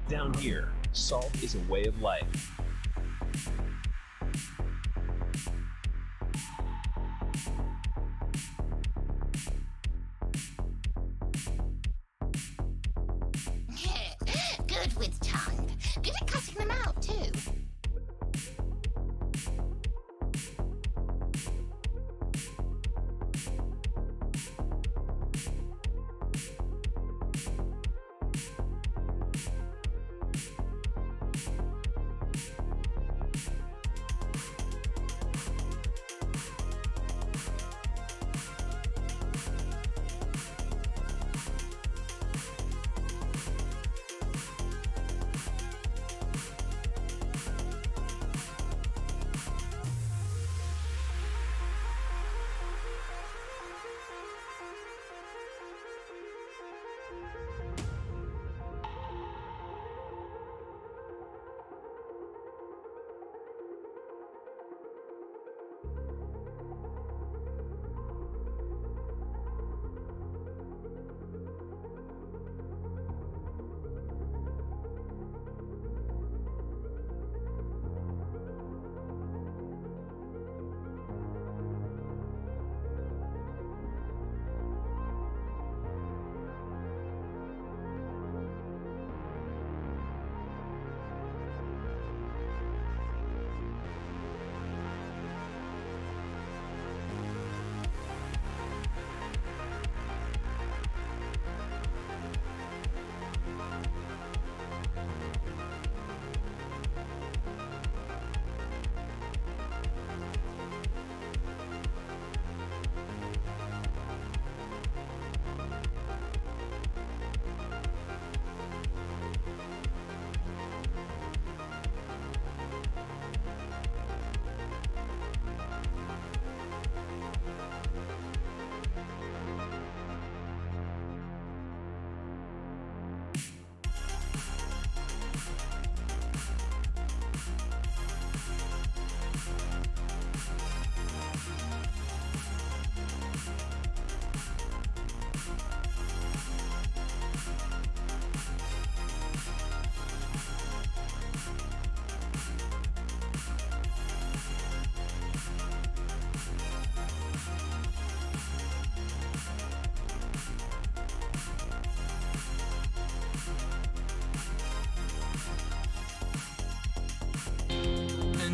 Down here, salt is a way of life. Good with tongue. Good at cutting them out, too.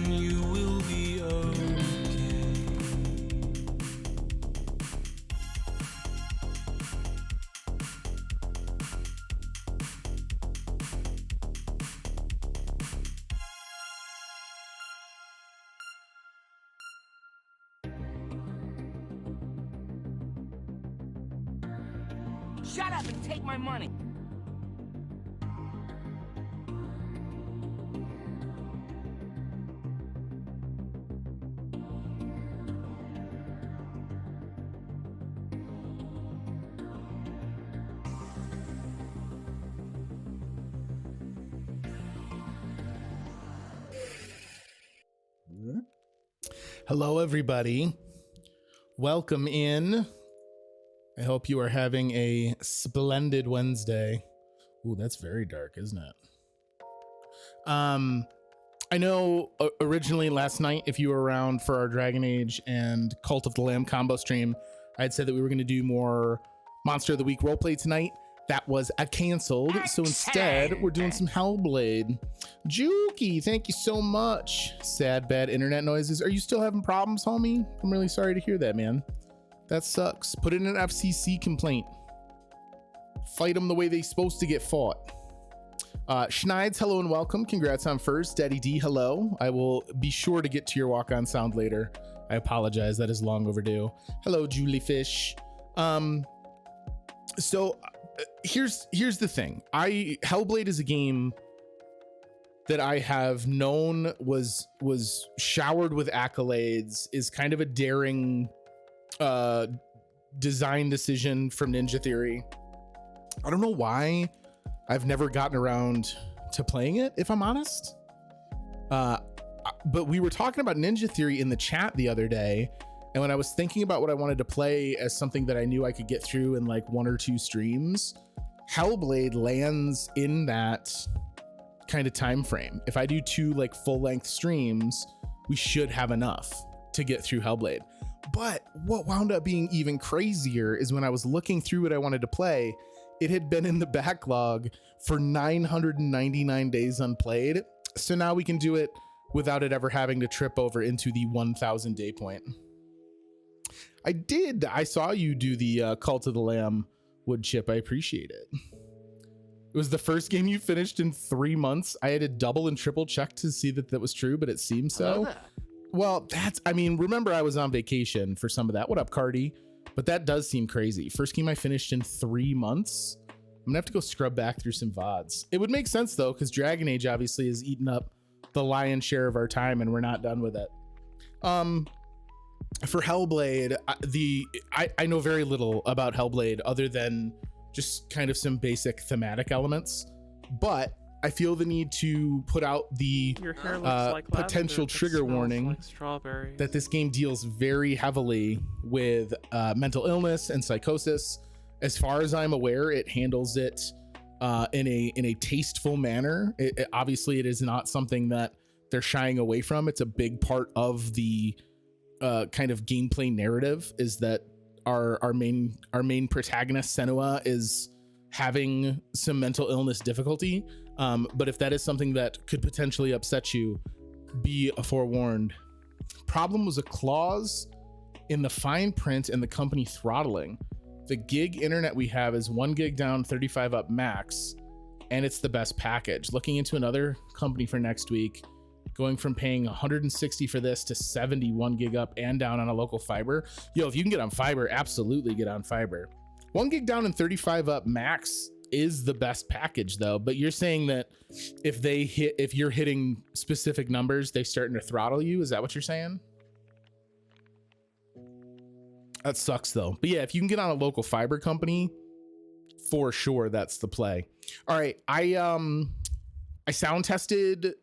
You will be okay. Shut up and take my money. Hello, everybody. Welcome in. I hope you are having a splendid Wednesday. Ooh, that's very dark, isn't it? I know originally last night, if you were around for our Dragon Age and Cult of the Lamb combo stream, I had said that we were going to do more Monster of the Week roleplay tonight. That was canceled. So instead, we're doing some Hellblade. Juki, thank you so much. Sad, bad internet noises. Are you still having problems, homie? I'm really sorry to hear that, man. That sucks. Put in an FCC complaint. Fight them the way they're supposed to get fought. Schneids, hello and welcome. Congrats on first. Daddy D, hello. I will be sure to get to your walk-on sound later. I apologize. That is long overdue. Hello, Julie Fish. So here's the thing. Hellblade is a game that I have known was showered with accolades, is kind of a daring design decision from Ninja Theory. I don't know why I've never gotten around to playing it, if I'm honest. But we were talking about Ninja Theory in the chat the other day, and when I was thinking about what I wanted to play as something that I knew I could get through in like 1 or 2 streams, Hellblade lands in that kind of time frame. If I do 2 like full length streams, we should have enough to get through Hellblade. But what wound up being even crazier is when I was looking through what I wanted to play, it had been in the backlog for 999 days unplayed. So now we can do it without it ever having to trip over into the 1,000 day point. I saw you do the Cult of the Lamb wood chip. I appreciate it. It was the first game you finished in 3 months. I had to double and triple check to see that that was true, but it seems so. Well, remember I was on vacation for some of that. What up, Cardi? But that does seem crazy. First game I finished in 3 months. I'm gonna have to go scrub back through some VODs. It would make sense though, because Dragon Age obviously has eaten up the lion's share of our time and we're not done with it. For Hellblade, I know very little about Hellblade other than just kind of some basic thematic elements, but I feel the need to put out the potential trigger warning that this game deals very heavily with mental illness and psychosis. As far as I'm aware, it handles it in a tasteful manner. Obviously, it is not something that they're shying away from. It's a big part of the kind of gameplay narrative, is that our main protagonist Senua is having some mental illness difficulty. But if that is something that could potentially upset you, be forewarned. Problem was a clause in the fine print and the company throttling. The gig internet we have is 1 gig down, 35 up max, and it's the best package. Looking into another company for next week, going from paying 160 for this to 71 gig up and down on a local fiber. Yo, if you can get on fiber, absolutely get on fiber. 1 gig down and 35 up max is the best package though, but you're saying that if you're hitting specific numbers, they're starting to throttle you. Is that what you're saying? That sucks though. But yeah, if you can get on a local fiber company, for sure that's the play. All right, I sound tested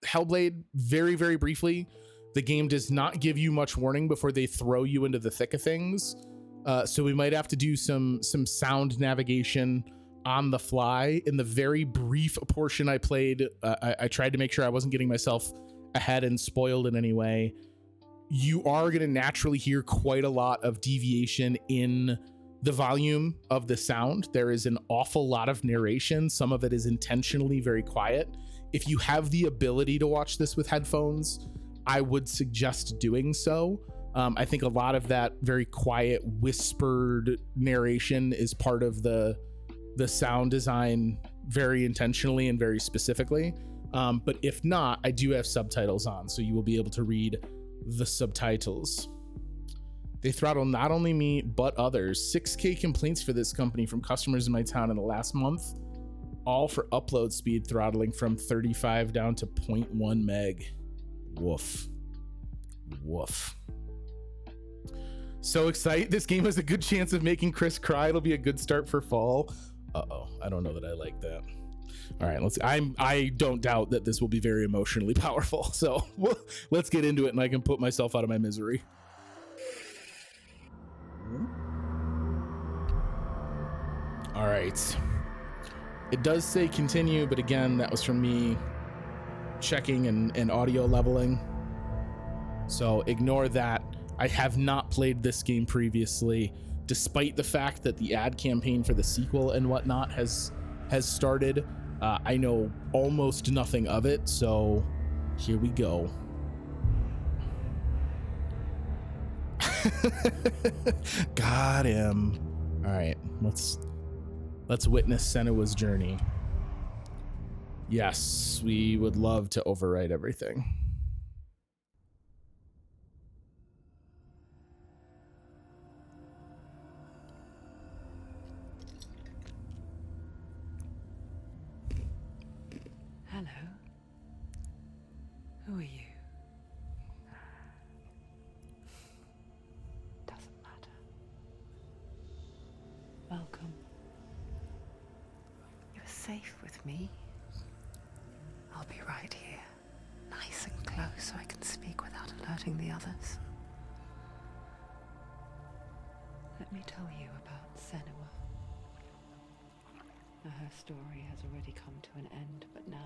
Hellblade very, very briefly. The game does not give you much warning before they throw you into the thick of things. So we might have to do some sound navigation on the fly. In the very brief portion I played, I tried to make sure I wasn't getting myself ahead and spoiled in any way. You are going to naturally hear quite a lot of deviation in the volume of the sound. There is an awful lot of narration. Some of it is intentionally very quiet. If you have the ability to watch this with headphones, I would suggest doing so. I think a lot of that very quiet whispered narration is part of the sound design very intentionally and very specifically. But if not, I do have subtitles on, so you will be able to read the subtitles. They throttle not only me, but others. 6K complaints for this company from customers in my town in the last month, all for upload speed throttling from 35 down to 0.1 meg. Woof. Woof. So excited. This game has a good chance of making Chris cry. It'll be a good start for fall. Uh-oh. I don't know that I like that. All right, I don't doubt that this will be very emotionally powerful. So let's get into it and I can put myself out of my misery. All right. It does say continue, but again, that was from me checking and audio leveling. So ignore that. I have not played this game previously, despite the fact that the ad campaign for the sequel and whatnot has started. I know almost nothing of it, so here we go. Got him. All right, let's witness Senua's journey. Yes, we would love to overwrite everything. Hello. Who are you? Doesn't matter. Welcome. You're safe with me. I'll be right here, nice and close so I can speak without alerting the others. Let me tell you about Senua. Her story has already come to an end, but now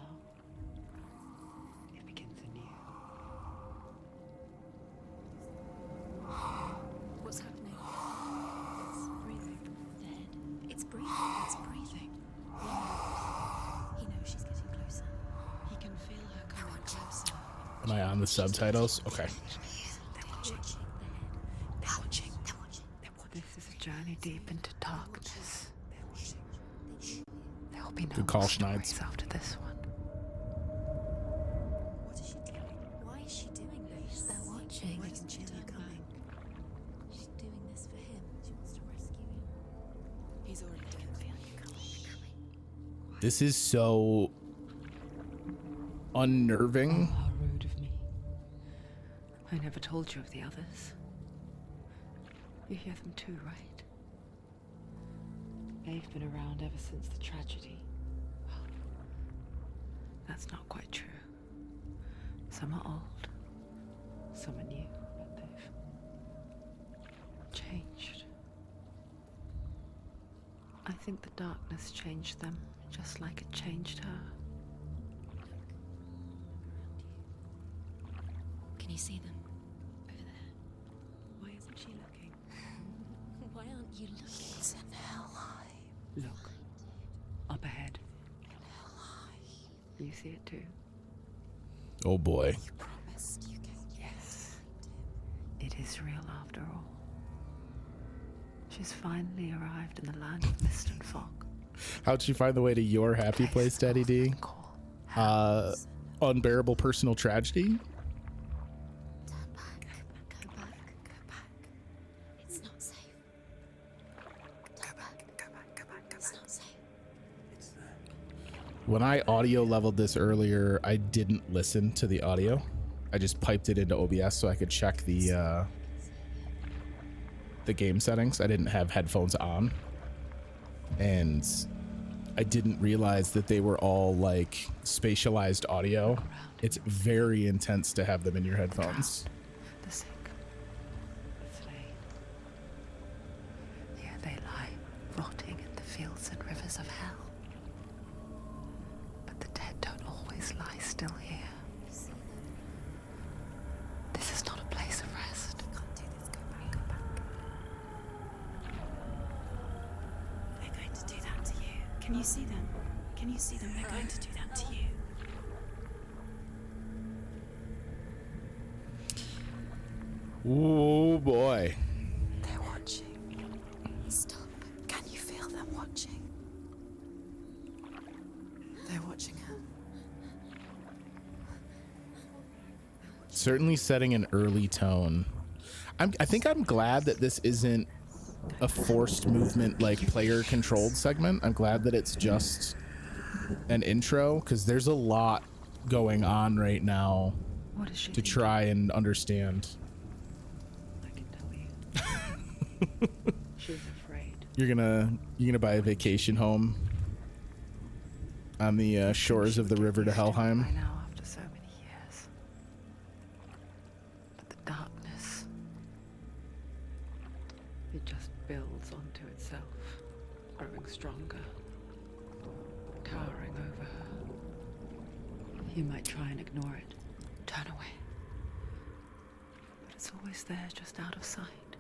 Am I on the subtitles? Okay. This is a journey deep into darkness. There will be no Good call, more Schneids. stories after this one. What is she doing? Why is she doing this? They're watching. They can feel her coming. She's doing this for him. She wants to rescue him. He's already dead. Feel you coming. This is so unnerving. Oh, how rude of me. I never told you of the others. You hear them too, right? They've been around ever since the tragedy. Well, that's not quite true. Some are old, some are new, but they've changed. I think the darkness changed them, just like it changed her. Can you see them? Over there. Why isn't she looking? Why aren't you looking? It's in hell high. Look, up ahead. You see it too? Oh boy. You promised you came. Yes. It is real after all. She's finally arrived in the land of mist and fog. How'd she find the way to your happy place, Daddy D? Unbearable personal tragedy? Turn back. Go back. Go back. It's not safe. Turn back. Go back. Go back. It's not safe. When I audio leveled this earlier, I didn't listen to the audio. I just piped it into OBS so I could check the game settings. I didn't have headphones on. And I didn't realize that they were all like spatialized audio. It's very intense to have them in your headphones. The sick, the slain. Here they lie, rotting in the fields and rivers of hell. But the dead don't always lie still here. This is not a place of rest. Can't do this. Go back. Go back. They're going to do that to you. Can you see them? Can you see them? They're going to do that to you. Oh boy. They're watching. Stop. Can you feel them watching? They're watching her. Certainly setting an early tone. I think I'm glad that this isn't a forced movement like player controlled segment. I'm glad that it's just an intro because there's a lot going on right now What is she to thinking? try and understand. I can tell you. She's afraid. You're gonna buy a vacation home on the shores of the river to By Helheim. now, after so many years. But the darkness, it just builds onto itself, growing stronger, towering over her. You might try and ignore it, turn away. But it's always there, just out of sight,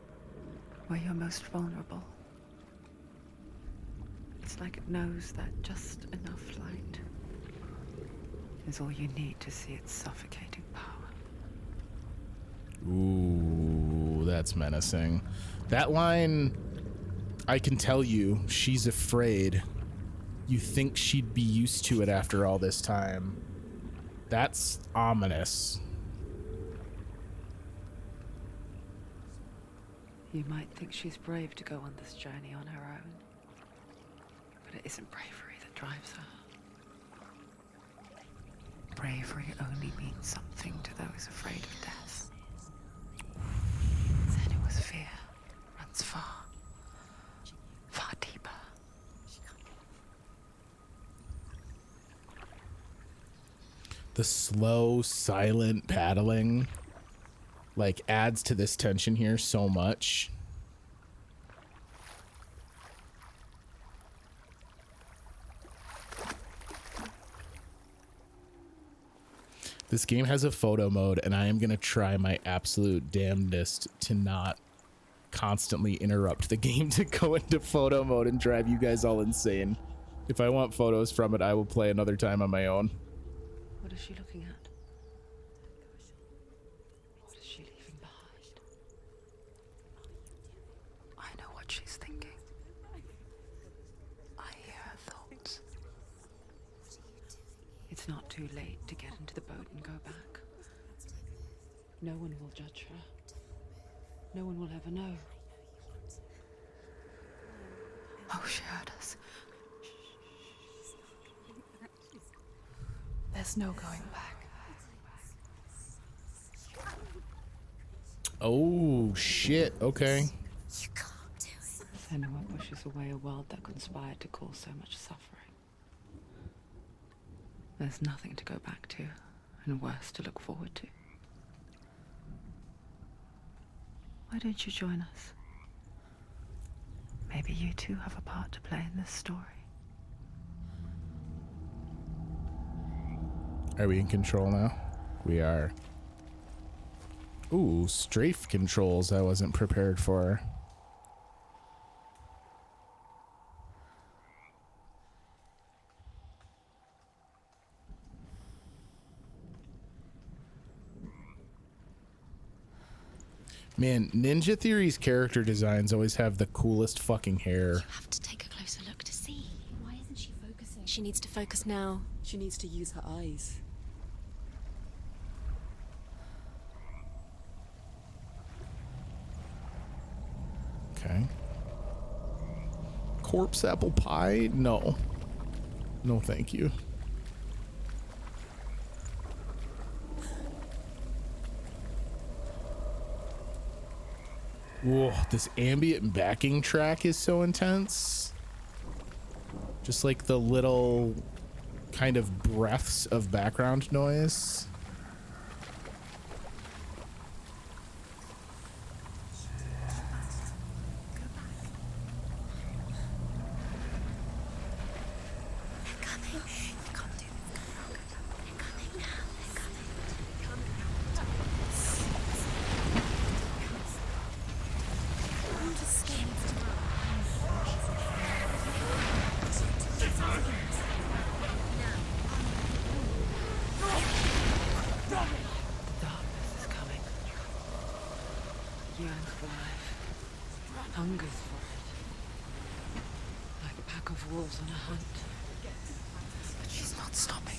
where you're most vulnerable. It's like it knows that just enough light is all you need to see its suffocating power. Ooh, that's menacing. That line, I can tell you, she's afraid. You think she'd be used to it after all this time. That's ominous. You might think she's brave to go on this journey on her own, but it isn't bravery that drives her. Bravery only means something to those afraid of death. Senua's fear runs far, far deeper. The slow, silent paddling like adds to this tension here so much. This game has a photo mode, and I am going to try my absolute damnedest to not constantly interrupt the game to go into photo mode and drive you guys all insane. If I want photos from it, I will play another time on my own. What is she looking at? what she's thinking. I hear her thoughts. It's not too late to get into the boat and go back. No one will judge her. No one will ever know. Oh, she heard us. There's no going back. Oh, shit. Okay. You can't do it. Senua pushes away a world that conspired to cause so much suffering. There's nothing to go back to, and worse to look forward to. Why don't you join us? Maybe you too have a part to play in this story. Are we in control now? We are. Ooh, strafe controls I wasn't prepared for. Man, Ninja Theory's character designs always have the coolest fucking hair. You have to take a closer look to see. Why isn't she focusing? She needs to focus now. She needs to use her eyes. Okay. Corpse apple pie? No. No, thank you. Whoa, this ambient backing track is so intense. Just like the little kind of breaths of background noise. Yearns for life, hungers for it, like a pack of wolves on a hunt. But she's not stopping.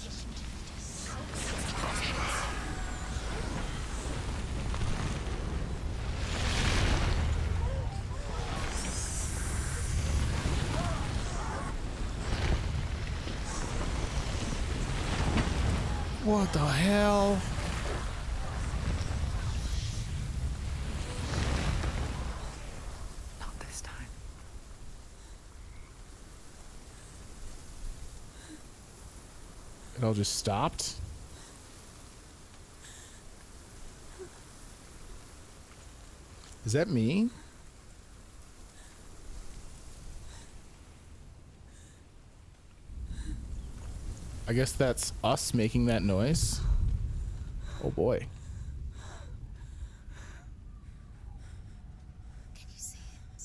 What the hell? Not this time. It all just stopped? Is that me? I guess that's us making that noise. Oh boy. Can you see it?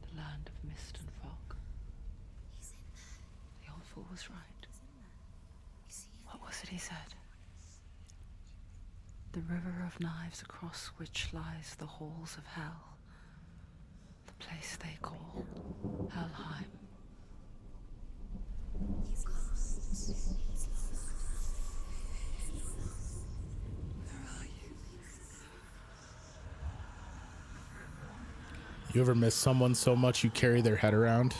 The land of mist and fog. He's in there. The old fool was right. You see it? What was it he said? The river of knives across which lies the halls of hell. The place they call Helheim. He's lost. He's lost. You ever miss someone so much you carry their head around?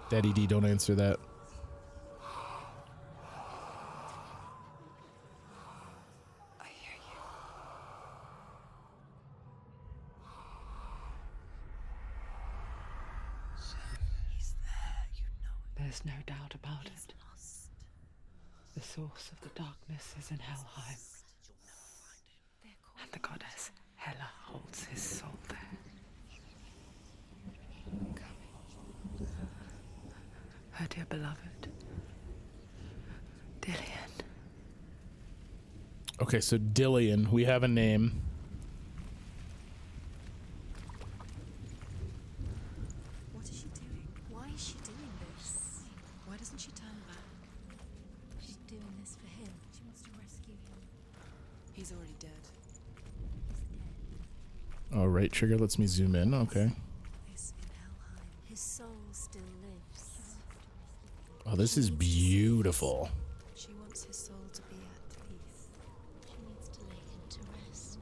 Daddy D, don't answer that. I hear you. He's there, you know it. There's no doubt about He's it. lost. The source of the darkness is in Helheim. They're called And the goddess Hela holds his soul there. Her dear beloved, Dillian. Okay, so Dillian, we have a name. What is she doing? Why is she doing this? Why doesn't she turn back? She's doing this for him. She wants to rescue him. He's already dead. Oh, right trigger lets me zoom in. Okay. This in Helheim. His soul still lives. Oh, this is beautiful. She wants his soul to be at peace. She needs to lay him to rest.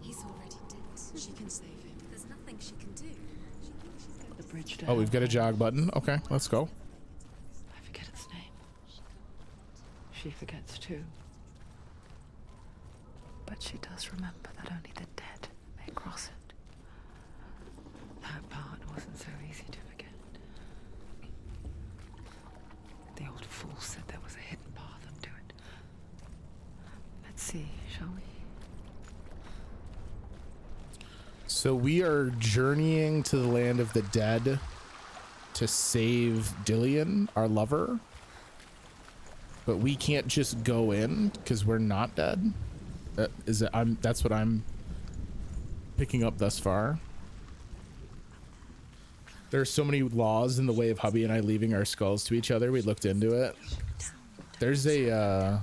He's already dead. She can save him. There's nothing she can do. She thinks she's going The bridge to Oh, we've got a Hellblade. jog button. Okay, let's go. I forget its name. She forgets too. But she does remember that only the dead may cross it. That part wasn't so easy to forget. The old fool said there was a hidden path up to it. Let's see, shall we? So we are journeying to the land of the dead to save Dillian, our lover. But we can't just go in because we're not dead. That's what I'm picking up thus far. There are so many laws in the way of hubby and I leaving our skulls to each other. We looked into it. There's a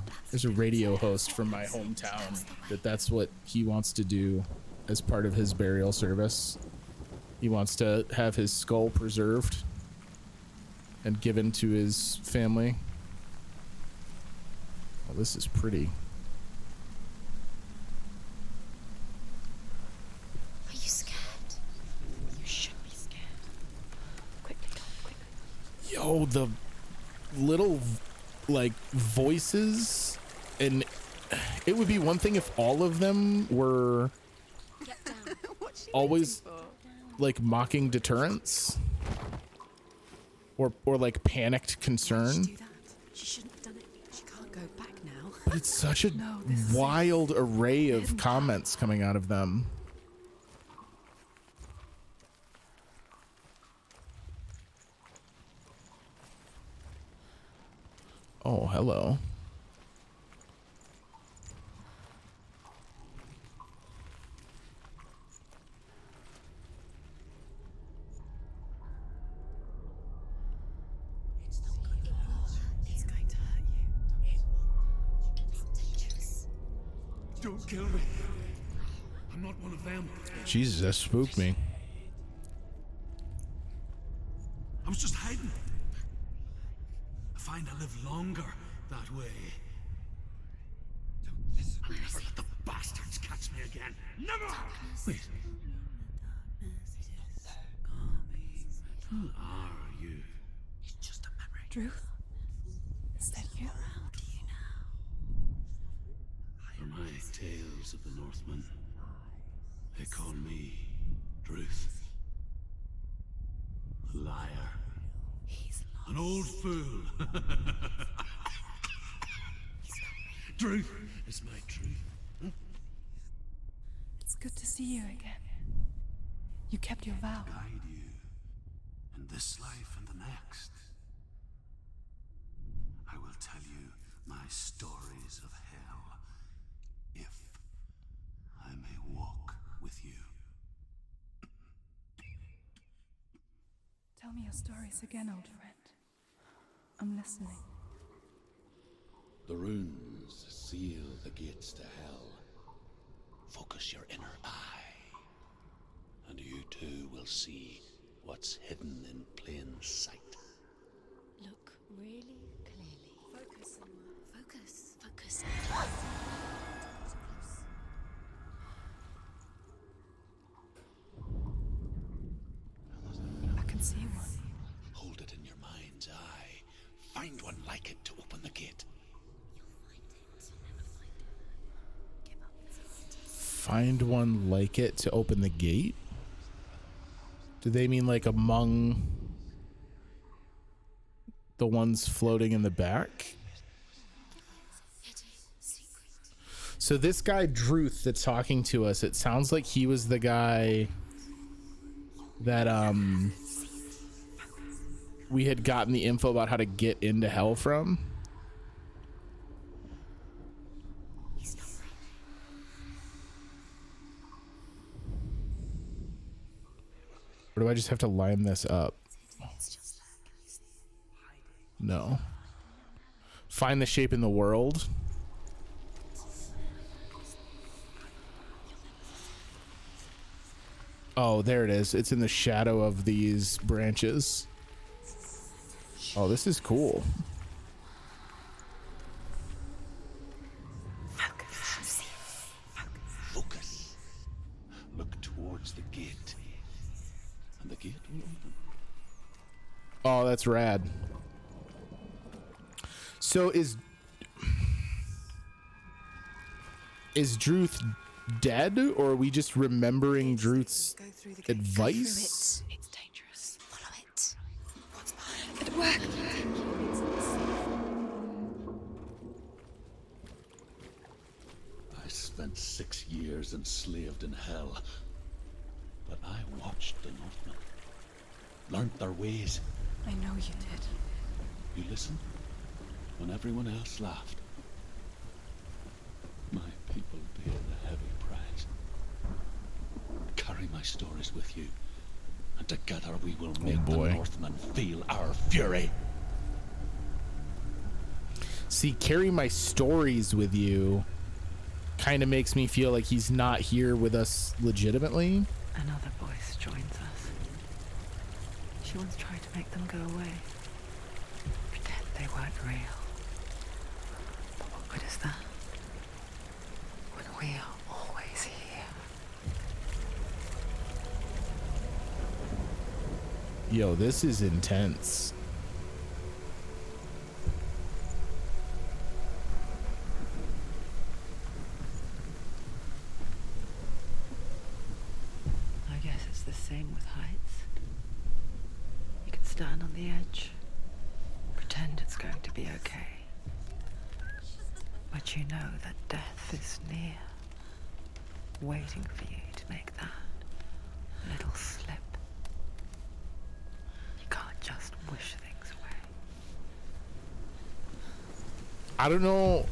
radio host from my hometown that's what he wants to do as part of his burial service. He wants to have his skull preserved and given to his family. Oh, this is pretty. Are you scared? You should be scared. Quickly, Tom, quickly. Yo, the little like voices, and it would be one thing if all of them were Get down. always like mocking deterrence or like panicked concern, Do that. She shouldn't have done it. She can't go back now. but it's such a No, this is wild array of comments coming out of them. Oh, hello. It's going to hurt you. It's dangerous. Don't kill me. I'm not one of them. Jesus, that spooked me. I was just hiding. I find I live longer that way. I'll never let the bastards catch me again. Never! Wait. Who are you? It's just a memory. Druth? Is that you? For my tales of the Northmen, they call me Druth. Liar. He's An old fool. Truth is my truth. It's good to see you again. You kept your vow. Guide you in this life and the next. I will tell you my stories of hell, if I may walk with you. Tell me your stories again, old friend. I'm listening. The runes seal the gates to hell. Focus your inner eye, and you too will see what's hidden in plain sight. Look really clearly. Focus, Senua. Focus. Focus. I can see one. Hold it in your mind's eye. Find one like it to open the gate. Find one like it to open the gate? Do they mean like among the ones floating in the back? So this guy Druth that's talking to us, it sounds like he was the guy that we had gotten the info about how to get into hell from. Or do I just have to line this up? No. Find the shape in the world. Oh, there it is. It's in the shadow of these branches. Oh, this is cool. Focus. Look towards the gate. And the gate will open. Oh, that's rad. So is Druth dead, or are we just remembering Druth's advice? It's dangerous. Follow it. What's behind it? Work. I spent 6 years enslaved in hell. But I watched the Northmen. Learned their ways. I know you did. You listened when everyone else laughed. My people paid a heavy price. Carry my stories with you, and together we will make the Northmen feel our fury. See, carry my stories with you kind of makes me feel like he's not here with us legitimately. Another voice joins us. She once tried to make them go away. Pretend they weren't real. But what good is that? When we are always here. Yo, this is intense. I guess it's the same with heights. You can stand on the edge, pretend it's going to be okay. But you know that death is near, waiting for you to make that little slip. You can't just wish things away. I don't know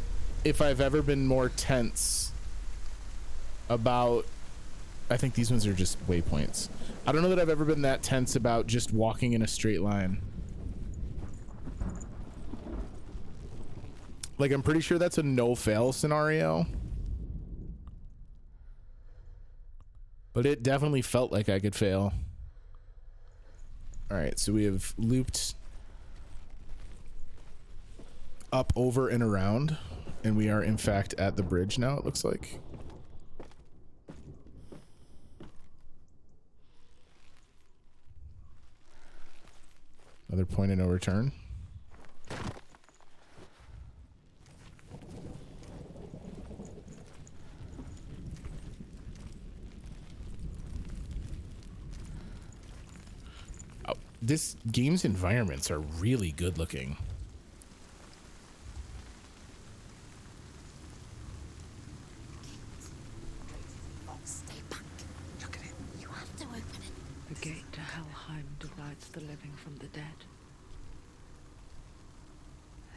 if I've ever been more tense about, I think these ones are just waypoints. I don't know that I've ever been that tense about just walking in a straight line. Like, I'm pretty sure that's a no-fail scenario. But it definitely felt like I could fail. All right, so we have looped up, over, and around. And we are, in fact, at the bridge now, it looks like. Another point of no return. Oh, this game's environments are really good looking. Stay back. Look at it. You have to open it. The gate to Helheim divides the living from the dead.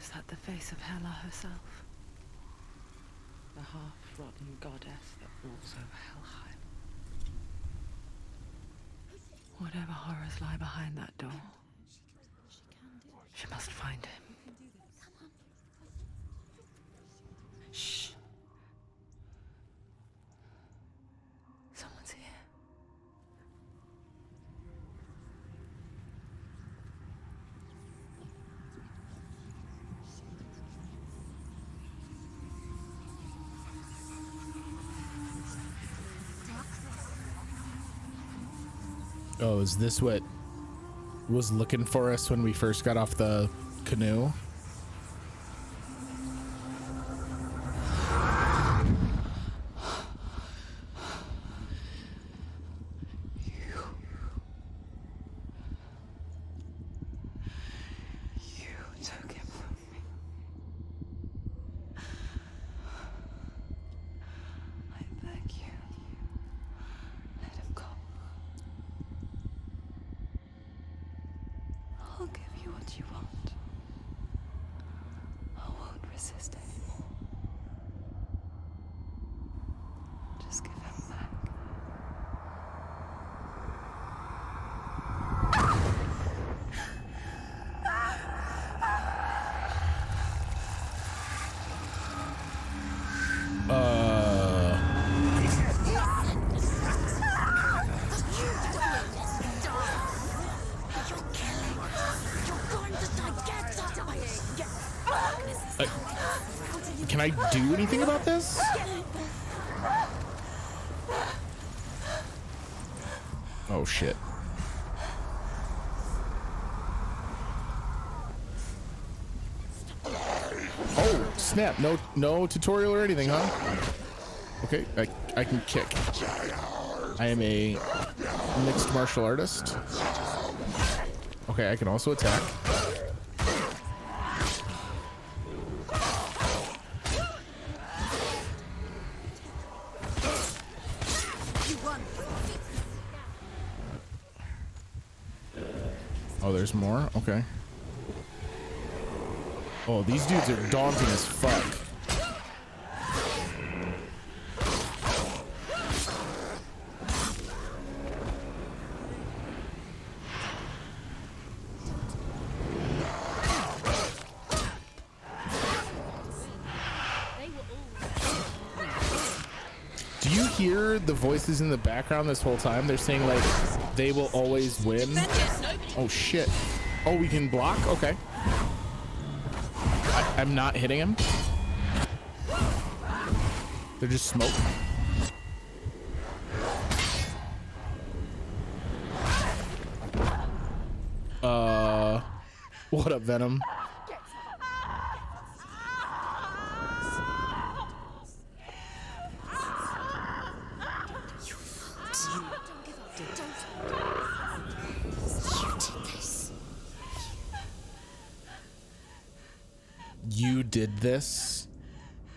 Is that the face of Hela herself? The half-rotten goddess that rules over Helheim. Whatever horrors lie behind that door, she must find him. Shh. Someone's here. Oh, is this what was looking for us when we first got off the canoe? You took him from me. I beg you, let him go. I'll give you what you want. I won't resist anymore. Just give him back. Can I do anything about this? Oh shit. Oh snap! No tutorial or anything, huh? Okay, I can kick. I am a mixed martial artist. Okay, I can also attack. Oh, there's more? Okay. Oh, these dudes are daunting as fuck. Do you hear the voices in the background this whole time? They're saying like, they will always win. Oh shit. Oh, we can block? Okay. I'm not hitting him. They're just smoke. What up, Venom? You did this,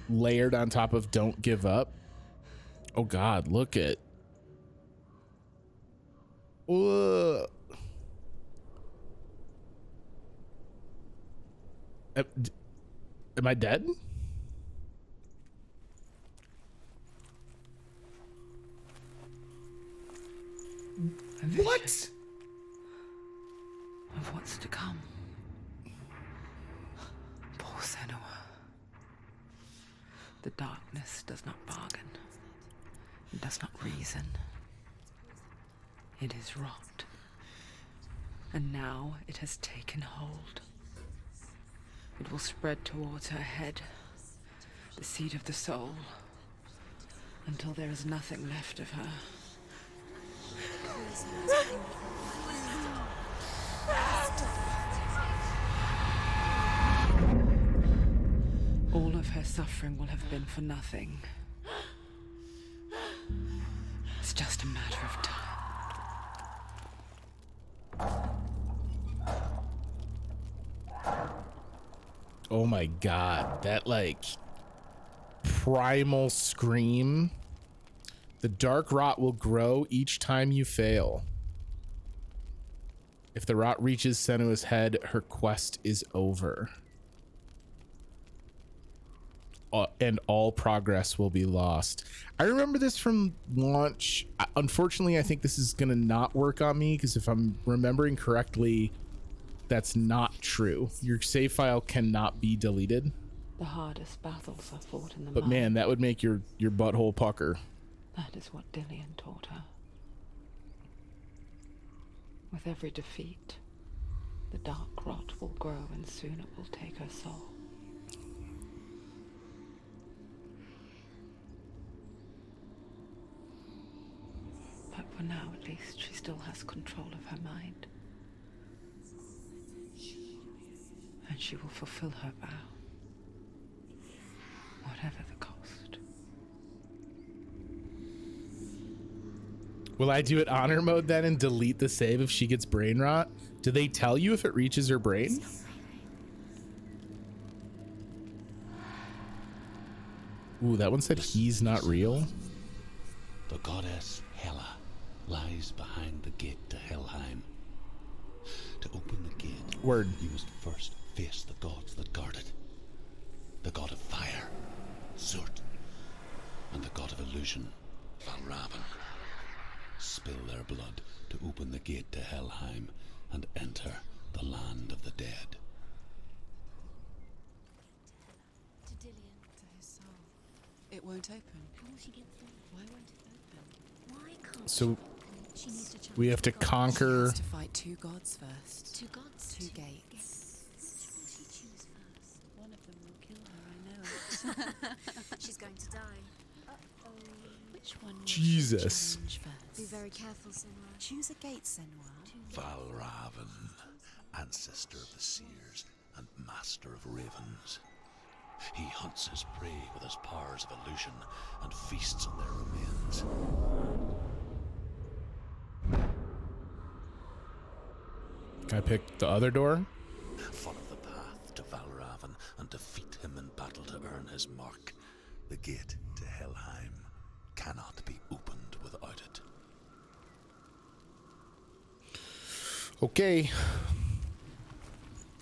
layered on top of don't give up. Oh god, look at. Am I dead? What? Of what's to come. Poor Senua. The darkness does not bargain. It does not reason. It is rot. And now it has taken hold. It will spread towards her head, the seat of the soul, until there is nothing left of her. All of her suffering will have been for nothing. It's just a matter of time. Oh my god, that like primal scream. The dark rot will grow each time you fail. If the rot reaches Senua's head, her quest is over. And all progress will be lost. I remember this from launch. Unfortunately, I think this is gonna not work on me because if I'm remembering correctly, that's not true. Your save file cannot be deleted. The hardest battles are fought in the But mind. man, that would make your butthole pucker. That is what Dillian taught her. With every defeat, the dark rot will grow and soon it will take her soul. But for now, at least, she still has control of her mind. And she will fulfill her vow, whatever the cost. Will I do it honor mode then and delete the save if she gets brain rot? Do they tell you if it reaches her brain? Ooh, that one said he's not real. The goddess Hela lies behind the gate to Helheim. To open the gate, Word. you must first face the gods that guard it. The god of fire, Zurt, and the god of illusion, Valravan. Spill their blood to open the gate to Helheim and enter the land of the dead. To Dillian. To his soul. It won't open. How will she get through? Why won't it open? Why can't So she needs to challenge we have to the gods. conquer. To fight two gods first. Two gods. Two gates. Who will she choose first? One of them will kill She's going to die. Which one? will Jesus. you change Be first? very careful, Senua. Choose a gate, Senua. Valravan, ancestor of the seers and master of ravens. He hunts his prey with his powers of illusion and feasts on their remains. Can I pick the other door? Follow the path to Valravan and defeat him in battle to earn his mark. The gate to Helheim cannot be opened without it. Okay.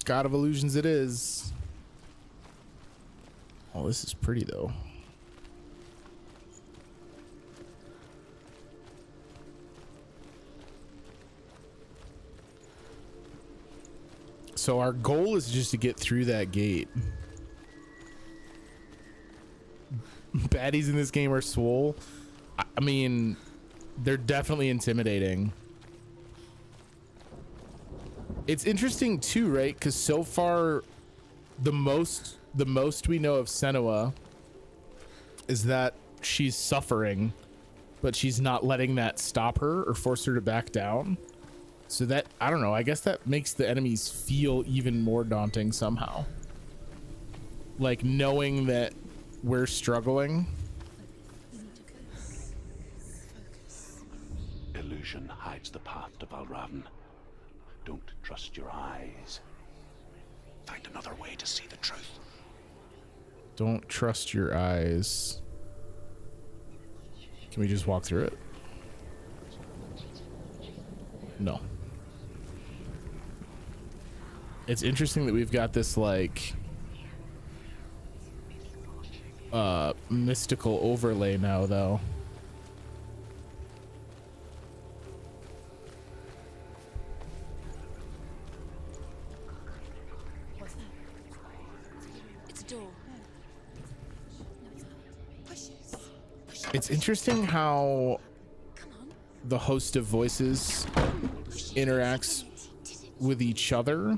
God of Illusions it is. Oh, this is pretty though. So our goal is just to get through that gate. Baddies in this game are swole. I mean, they're definitely intimidating. It's interesting too, right? Because so far, the most we know of Senua is that she's suffering, but she's not letting that stop her or force her to back down. So that, I don't know, I guess that makes the enemies feel even more daunting somehow. Like knowing that we're struggling. Illusion hides the path to Valravan. Don't trust your eyes. Find another way to see the truth. Don't trust your eyes. Can we just walk through it? No. It's interesting that we've got this like mystical overlay now though. What's that? It's a door. It's interesting how the host of voices interacts with each other.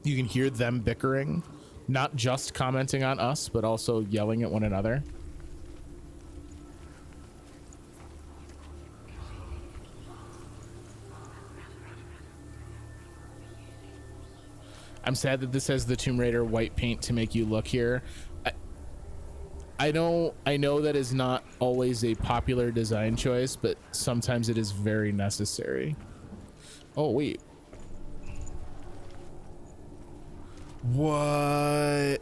You can hear them bickering, not just commenting on us, but also yelling at one another. I'm sad that this has the Tomb Raider white paint to make you look here. I know that is not always a popular design choice, but sometimes it is very necessary. Oh, wait. What?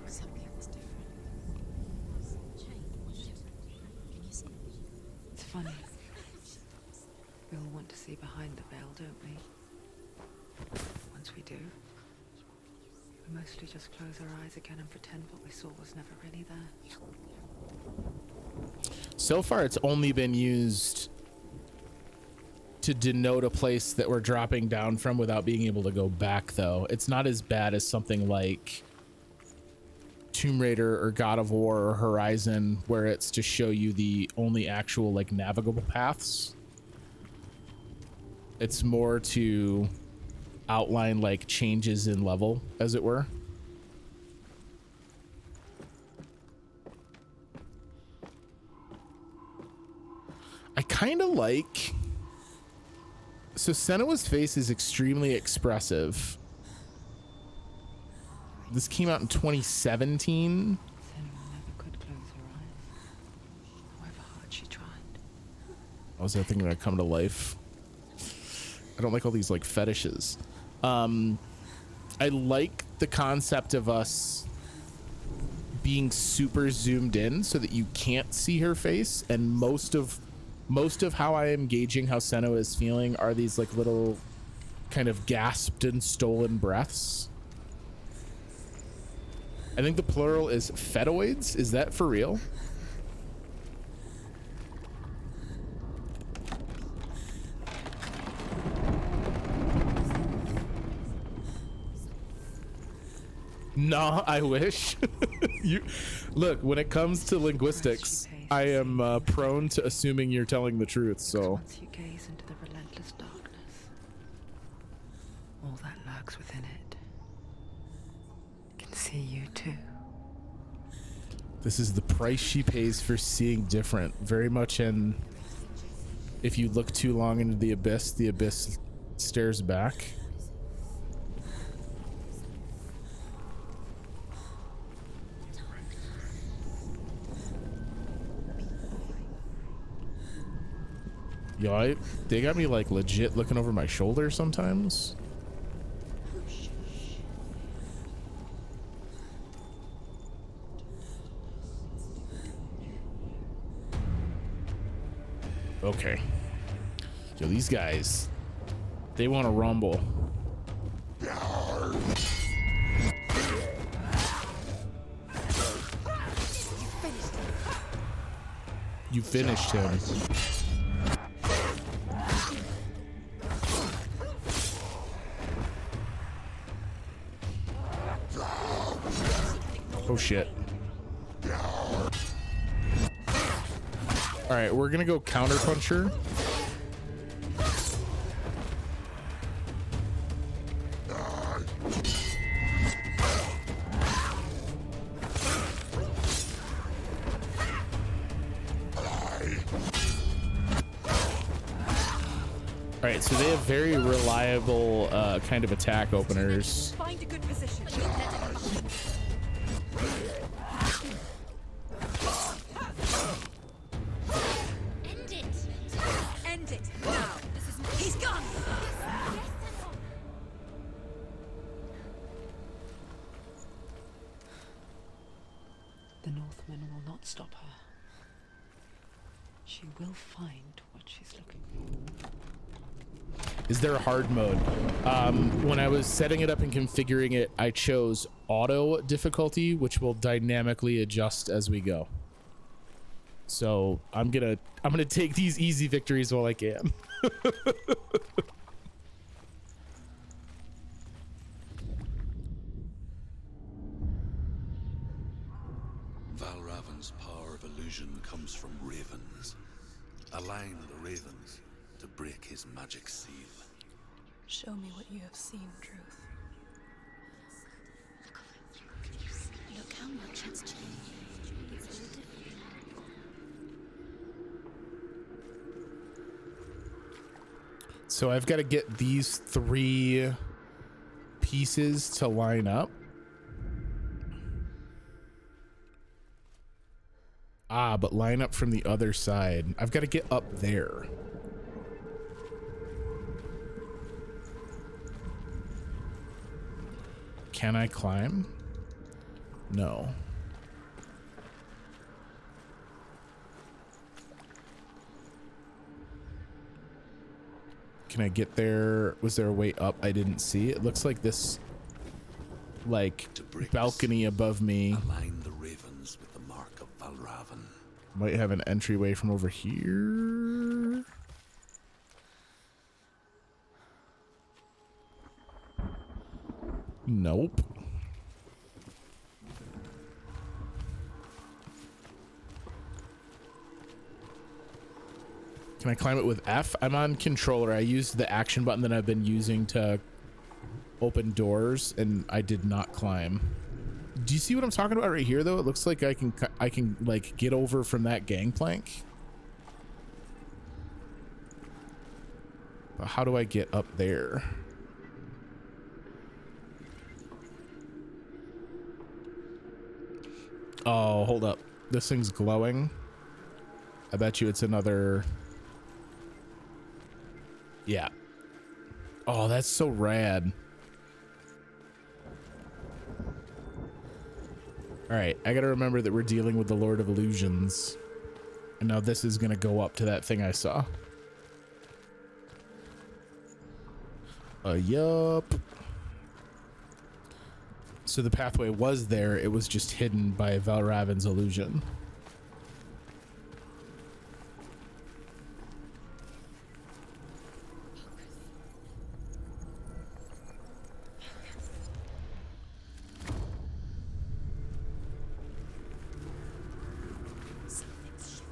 Something was different. Can you see? It's funny. We all want to see behind the veil, don't we? Once we do, we mostly just close our eyes again and pretend what we saw was never really there. So far, it's only been used to denote a place that we're dropping down from without being able to go back, though. It's not as bad as something like Tomb Raider or God of War or Horizon, where it's to show you the only actual like navigable paths. It's more to outline like changes in level, as it were. I kind of like... So Senua's face is extremely expressive. This came out in 2017. Senua never could close her eyes, however hard she tried. I was that thing gonna come to life. I don't like all these like fetishes. I like the concept of us being super zoomed in so that you can't see her face, and most of how I am gauging how Senua is feeling are these like little kind of gasped and stolen breaths. I think the plural is fetoids. Is that for real? No, I wish. You look, when it comes to linguistics, Price she I am prone to assuming you're telling the truth, so. Once you gaze into the relentless darkness, all that lurks within it can see you too. This is the price she pays for seeing different. Very much in, if you look too long into the abyss stares back. Yo, they got me like legit looking over my shoulder sometimes. Okay. Yo, these guys, they want to rumble. You finished him. Oh shit. All right, we're gonna go counter puncher. All right, so they have very reliable kind of attack openers. Find a good position. End it. End it now. He's gone. The Northmen will not stop her. She will find what she's looking for. Is there a hard mode? When I was setting it up and configuring it, I chose auto difficulty, which will dynamically adjust as we go. So I'm gonna take these easy victories while I can. Valravan's power of illusion comes from ravens. Align the ravens to break his magic seal. Show me what you have seen, Truth. Look how much it's changed. It's all different now. So I've got to get these 3 pieces to line up. Ah, but line up from the other side. I've got to get up there. Can I climb? No. Can I get there? Was there a way up I didn't see? It looks like this, like, balcony above me Align the ravens with the mark of Valravan. might have an entryway from over here. Nope. Can I climb it with F? I'm on controller. I used the action button that I've been using to open doors, and I did not climb. Do you see what I'm talking about right here, though? It looks like I can like get over from that gangplank. But how do I get up there? Oh, hold up. This thing's glowing. I bet you it's another... Yeah. Oh, that's so rad. All right, I gotta remember that we're dealing with the Lord of Illusions. And now this is gonna go up to that thing I saw. Yup. So the pathway was there, it was just hidden by Valravan's illusion. Something's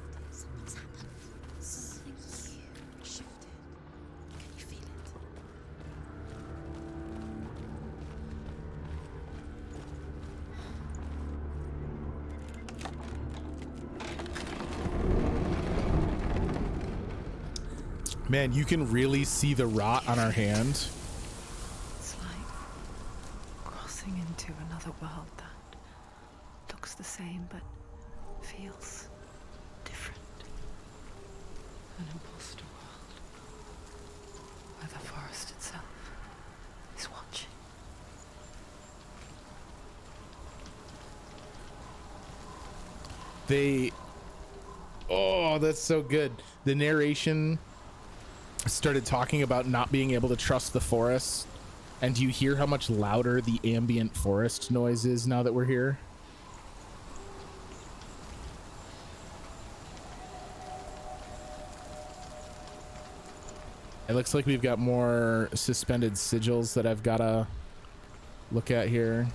Man, you can really see the rot on our hand. It's like crossing into another world that looks the same but feels different. An imposter world where the forest itself is watching. Oh, that's so good. The narration started talking about not being able to trust the forest. And do you hear how much louder the ambient forest noise is now that we're here? It looks like we've got more suspended sigils that I've got to look at here.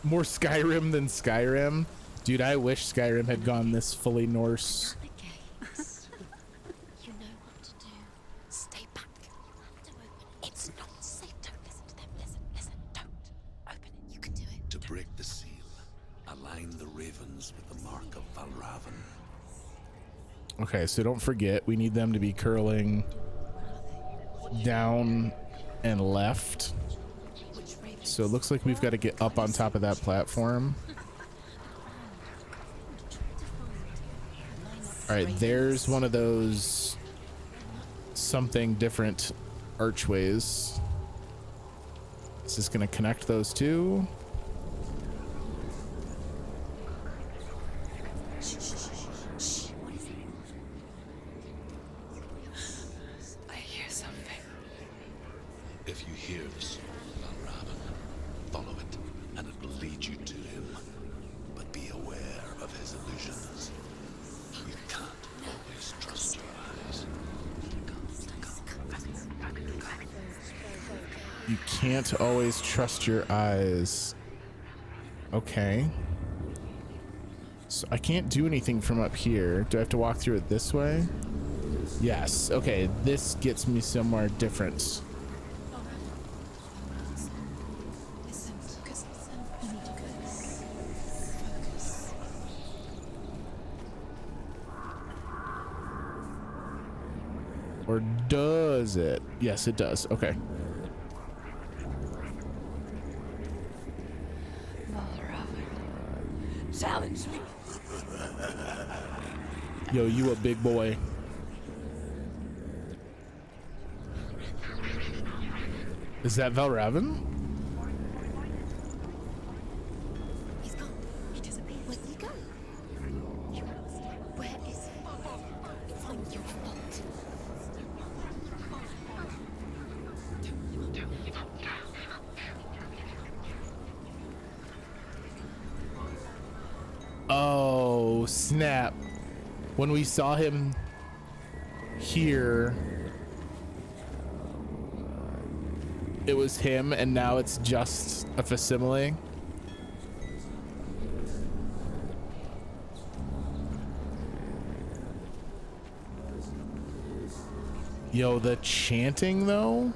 More Skyrim than Skyrim. Dude, I wish Skyrim had gone this fully Norse. You know what to do. Stay back. You have to open it. It's not safe. Don't listen to them. Listen. Don't. Open it. You can do it. To break the seal, align the ravens with the mark of Valravan. Okay, so don't forget, we need them to be curling down and left. So it looks like we've got to get up on top of that platform. All right, there's one of those something different archways. Is this going to connect those two? I hear something. If you hear the soul of Valravan, follow it, and it will lead you to him. But be aware of his illusions. You can't always trust your eyes. You can't always trust your eyes. Okay. So I can't do anything from up here. Do I have to walk through it this way? Yes. Okay, this gets me somewhere different. Listen. Focus. You need to focus. Or does it? Yes, it does. Okay. Challenge me. Yo, you a big boy. Is that Valravan? He's gone. He disappeared. Where did he go? Where is he? It's not your fault. Oh, snap. When we saw him here, it was him, and now it's just a facsimile. Yo, the chanting though?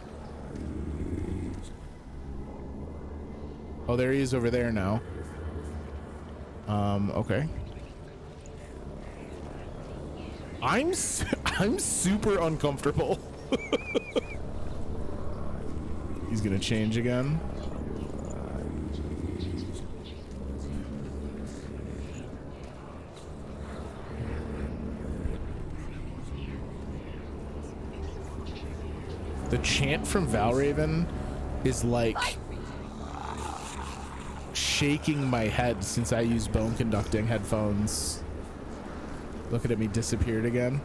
Oh, there he is over there now. Okay. I'm super uncomfortable. He's gonna change again. The chant from Valravan is like shaking my head since I use bone conducting headphones. Looking at me disappeared again.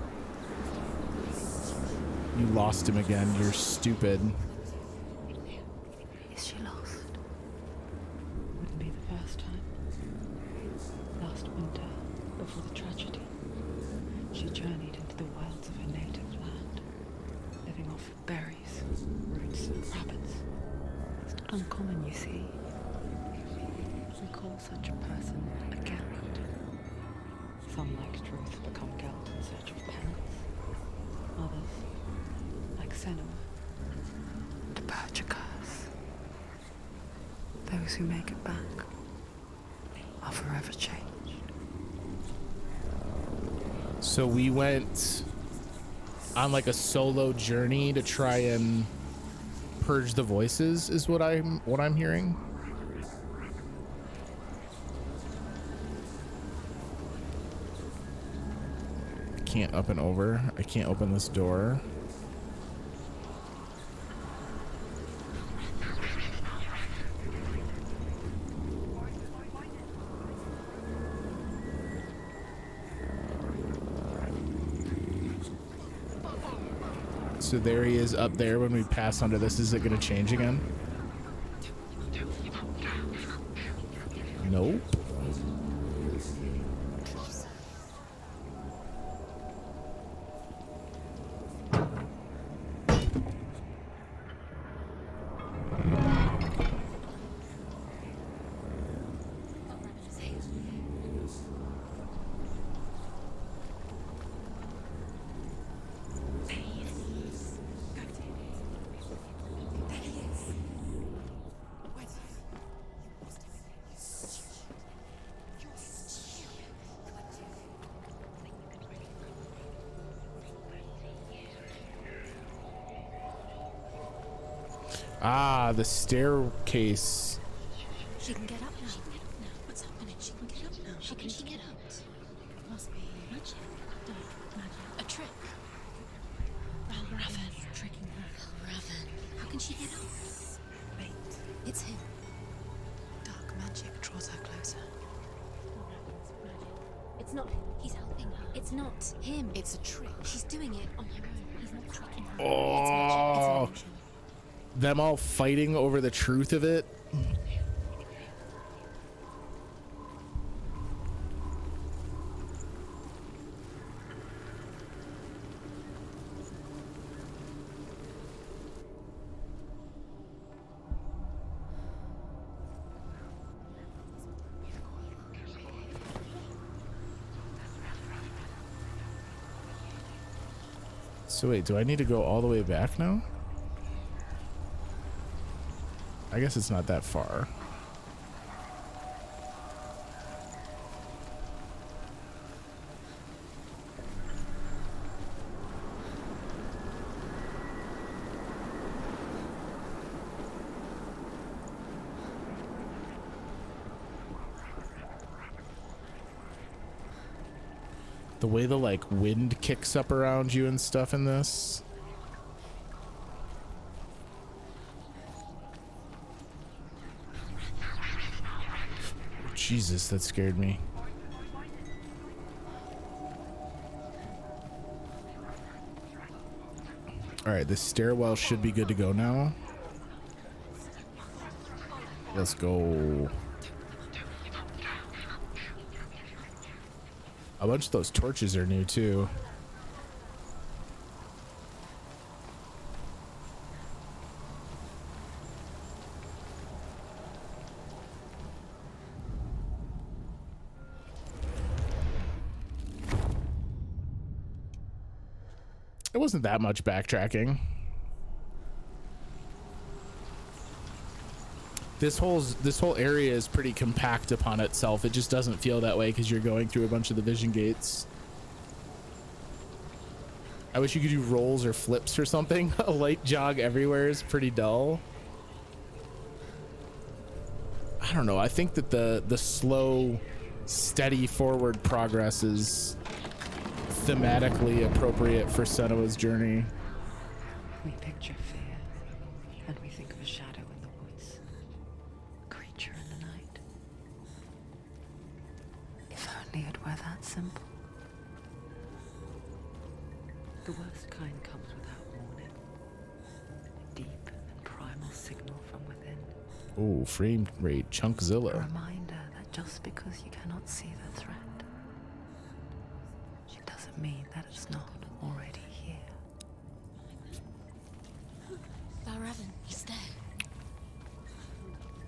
You lost him again. You're stupid. Is she lost? Wouldn't be the first time. Last winter, before the tragedy, she journeyed into the wilds of her native land, living off berries, roots, and rabbits. It's not uncommon, you see. We call such a person a Gelt. Some, like Truth, become Gelt in search of penance. Others, like Senua, to purge a curse. Those who make it back are forever changed. So we went on like a solo journey to try and purge the voices is what I'm hearing. I can't up and over. I can't open this door. So there he is up there when we pass under this. Is it going to change again? Nope. Ah, the staircase. She can get up now. What's happening? She can get up now. How can she get up? Must be magic. A trick. Raven. Tricking her. Raven. How can she get up? Wait. It's him. Dark magic draws her closer. It's not him. He's helping her. It's not him. It's a trick. She's doing it on her own. He's not tricking her. Oh. It's magic. It's an illusion. Them all fighting over the truth of it. So wait, do I need to go all the way back now? I guess it's not that far. The way the like wind kicks up around you and stuff in this. Jesus, that scared me. All right, this stairwell should be good to go now. Let's go. A bunch of those torches are new too. It wasn't that much backtracking. This whole area is pretty compact upon itself. It just doesn't feel that way because you're going through a bunch of the vision gates. I wish you could do rolls or flips or something. A light jog everywhere is pretty dull. I don't know. I think that the slow, steady forward progress is thematically appropriate for Senua's journey. We picture fear, and we think of a shadow in the woods, a creature in the night. If only it were that simple. The worst kind comes without warning. A deep and primal signal from within. Oh, frame rate A Chunkzilla. reminder that just because you cannot see the threat, it doesn't mean that it's not already here. Raven, he's there.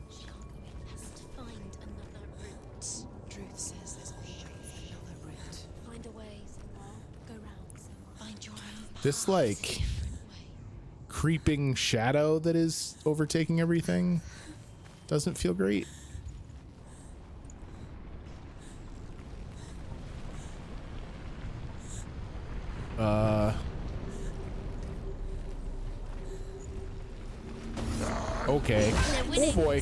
She can't go in. Has to find another route. Truth says there's always another route. Find a way, Senua. Go round, Senua. Find your own path. This like creeping shadow that is overtaking everything doesn't feel great. Okay. Oh boy.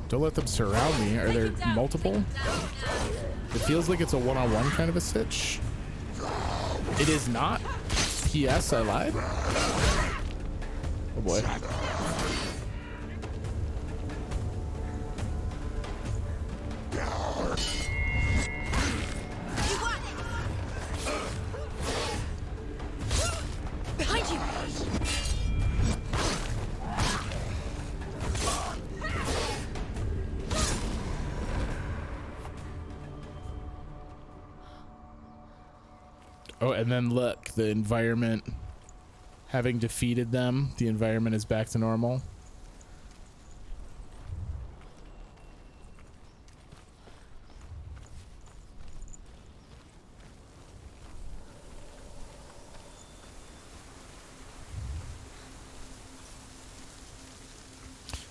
Don't let them surround me. Are there multiple? It feels like it's a one-on-one kind of a stitch. It is not. P.S. I lied. Oh boy. Behind you! Oh, and then look, the environment, having defeated them, the environment is back to normal.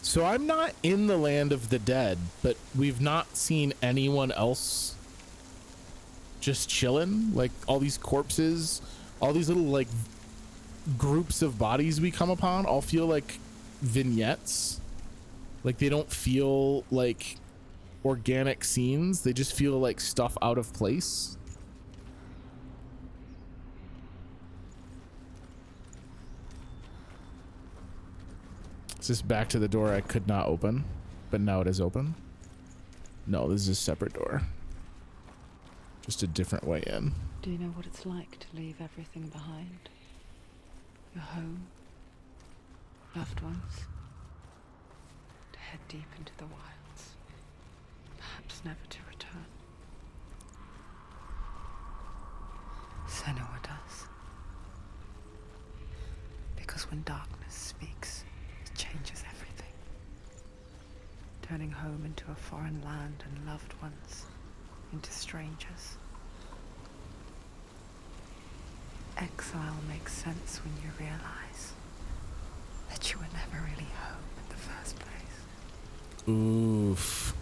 So I'm not in the land of the dead, but we've not seen anyone else just chilling. Like all these corpses, all these little like groups of bodies we come upon all feel like vignettes. Like they don't feel like organic scenes. They just feel like stuff out of place. Is this back to the door I could not open, but now it is open? No, this is a separate door. Just a different way in. Do you know what it's like to leave everything behind? Your home, loved ones, to head deep into the wilds, perhaps never to return. Senua does. Because when darkness speaks, it changes everything. Turning home into a foreign land and loved ones into strangers. Exile makes sense when you realize that you were never really home in the first place. Oof.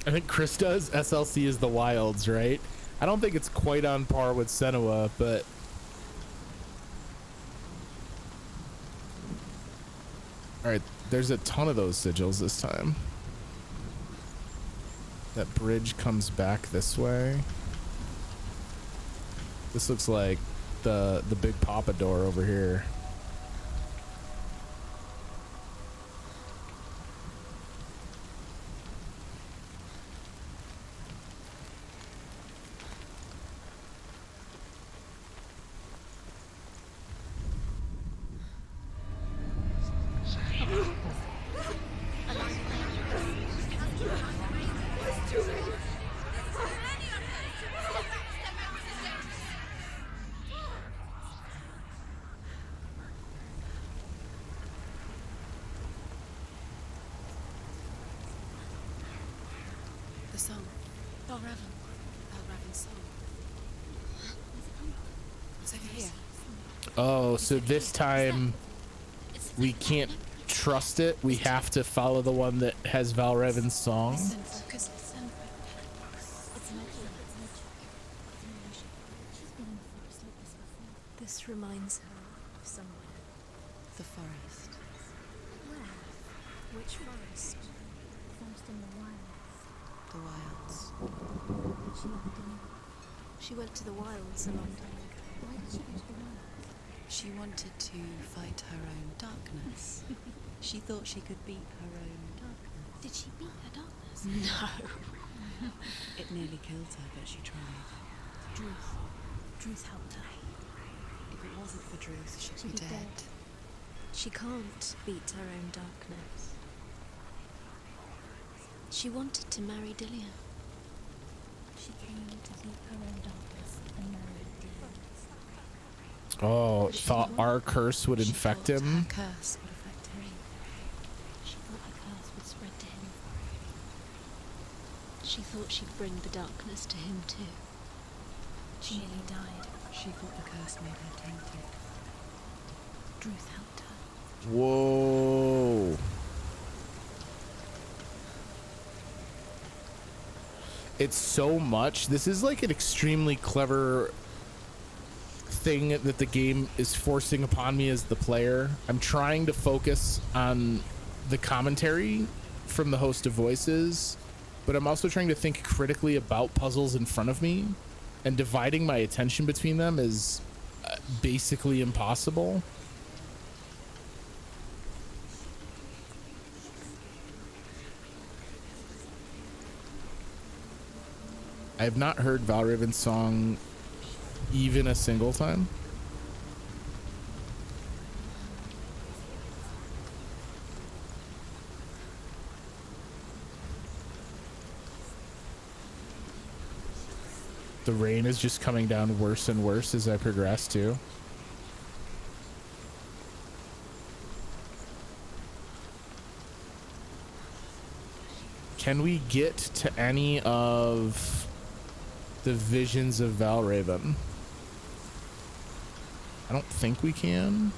I think Chris does. SLC is the wilds, right? I don't think it's quite on par with Senua, but all right, there's a ton of those sigils this time. That bridge comes back this way. This looks like the big Papa door over here. The song. Valravan's song. It's over here. Oh, so this time we can't trust it. We have to follow the one that has Valravan's song. Focus. This reminds her of somewhere. The forest. Where? Which forest? Forest in the wilds. The wilds. She went to the wilds a long time ago. Why did she go to the wilds? She wanted to fight her own darkness. She thought she could beat her own darkness. Did she beat her darkness? No. It nearly killed her, but she tried. Druth helped her. If it wasn't for Druth, she'd She'd be be dead. dead. She can't beat her own darkness. She wanted to marry Dillian. She came to beat her own darkness and marry Dillian. Oh, thought our curse would infect She thought him. her curse would affect him. She thought her curse would spread to him. She thought she'd bring the darkness to him too. She nearly died. She thought the curse made her tainted. Druth helped her. Whoa. Oh. It's so much. This is like an extremely clever thing that the game is forcing upon me as the player. I'm trying to focus on the commentary from the host of voices, but I'm also trying to think critically about puzzles in front of me, and dividing my attention between them is basically impossible. I have not heard Valraven's song even a single time. The rain is just coming down worse and worse as I progress too. Can we get to any of the visions of Valraven? I don't think we can.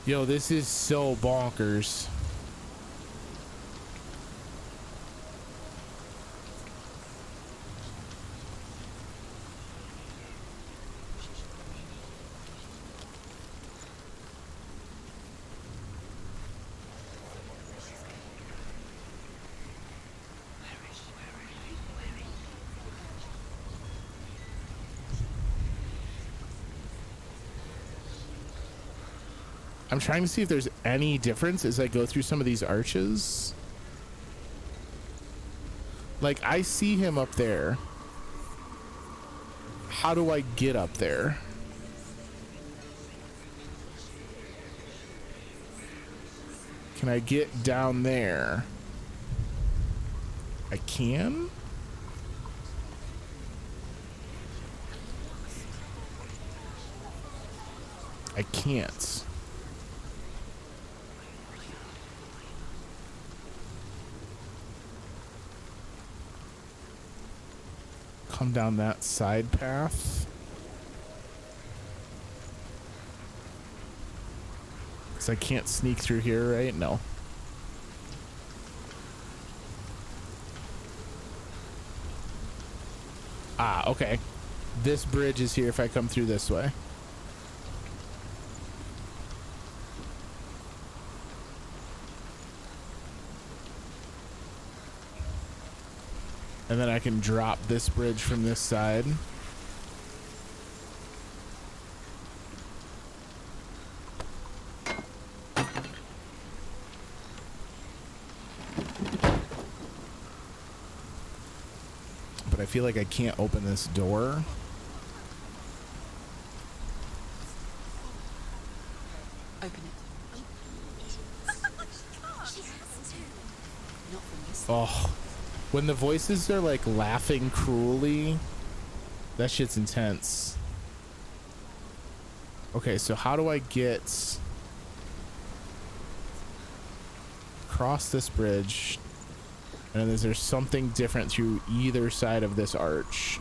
Yo, this is so bonkers. I'm trying to see if there's any difference as I go through some of these arches. Like, I see him up there. How do I get up there? Can I get down there? I can? I can't. Come down that side path. So I can't sneak through here, right? No. Ah, okay. This bridge is here if I come through this way. And then I can drop this bridge from this side. But I feel like I can't open this door. Open it. Not from this side. Oh. When the voices are like laughing cruelly, that shit's intense. Okay, so how do I get across this bridge? And is there something different through either side of this arch?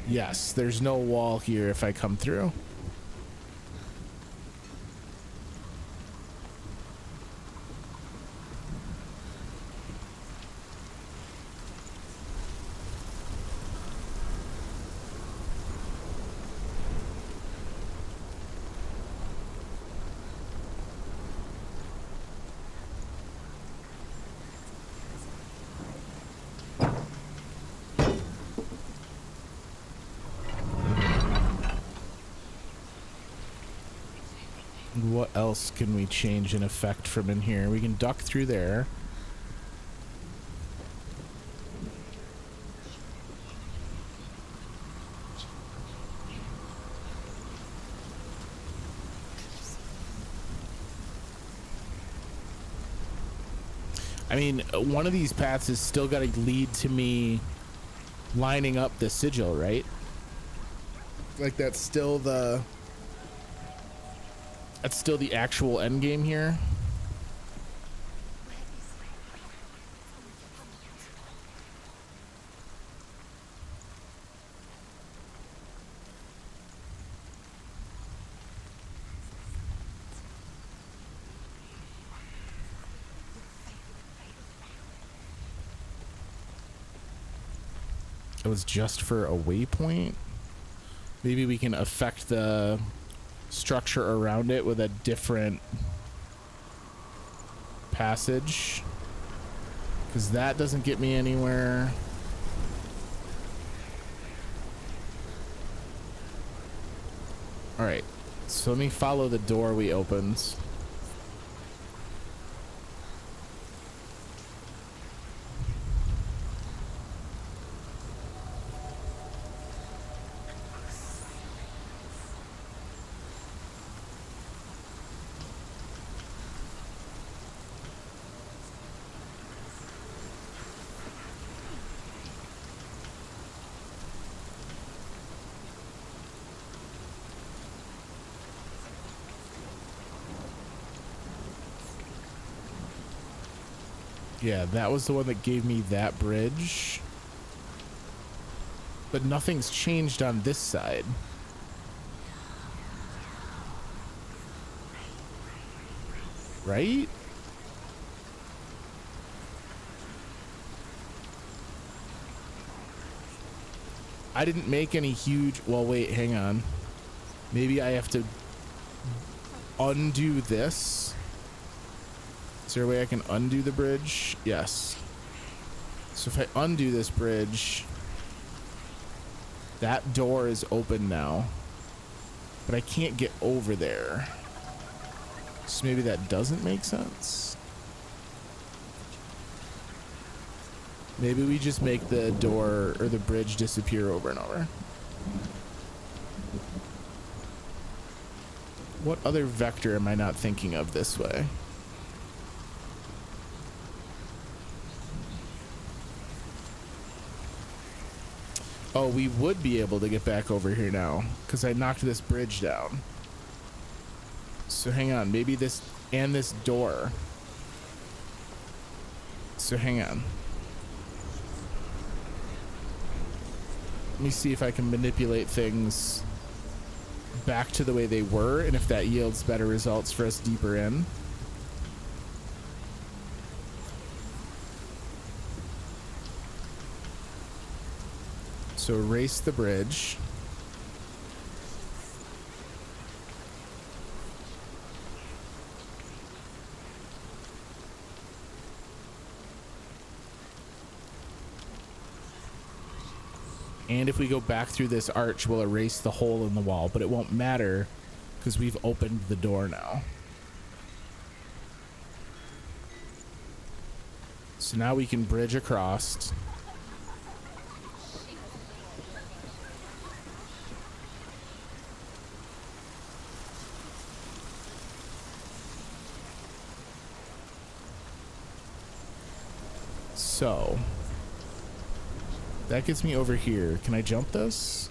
Yes, there's no wall here if I come through. What else can we change an effect from in here? We can duck through there. I mean, one of these paths is still got to lead to me lining up the sigil, right? Like that's still the actual end game here. it was just for a waypoint. Maybe we can affect the structure around it with a different passage, because that doesn't get me anywhere. All right, so let me follow the door we opened. Yeah, that was the one that gave me that bridge. But nothing's changed on this side. Right? I didn't make any huge... Well, wait, hang on. Maybe I have to undo this. Is there a way I can undo the bridge? Yes. So if I undo this bridge, that door is open now, but I can't get over there. So maybe that doesn't make sense. Maybe we just make the door or the bridge disappear over and over. What other vector am I not thinking of this way? Oh, we would be able to get back over here now because I knocked this bridge down. So hang on, maybe this and this door. So hang on. Let me see if I can manipulate things back to the way they were and if that yields better results for us deeper in. So erase the bridge. And if we go back through this arch, we'll erase the hole in the wall, but it won't matter because we've opened the door now. So now we can bridge across. So that gets me over here. Can I jump this?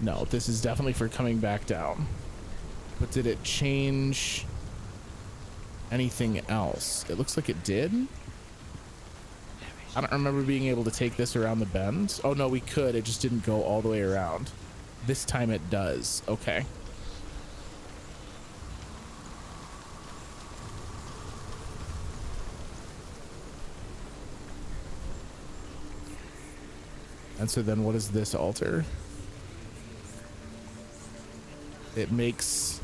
No, this is definitely for coming back down. But did it change anything else? It looks like it did. I don't remember being able to take this around the bend. Oh no, we could. It just didn't go all the way around. This time it does. Okay. And so then what does this alter? It makes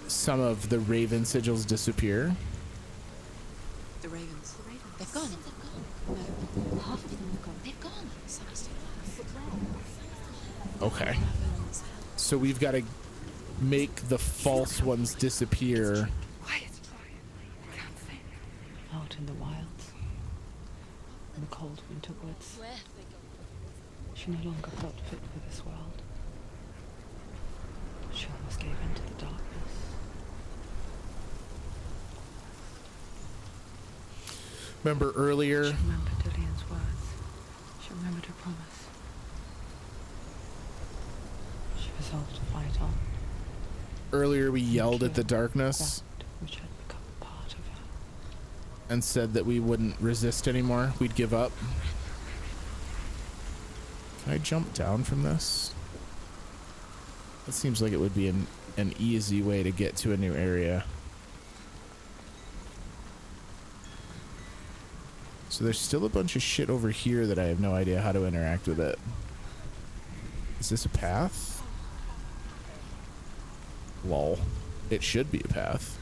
some of the raven sigils disappear. The ravens. They've gone. No, half of them have gone. They've gone. Okay. So we've got to make the false ones disappear. Quiet. Out in the wilds. In the cold winter woods. She no longer felt fit for this world. She almost gave in to the darkness. Remember earlier? She remembered Dillian's words. She remembered her promise. She resolved to fight on. Earlier we yelled at the darkness That which had become part of her. and said that we wouldn't resist anymore. We'd give up. Can I jump down from this? It seems like it would be an easy way to get to a new area. So there's still a bunch of shit over here that I have no idea how to interact with it. Is this a path? Lol. It should be a path.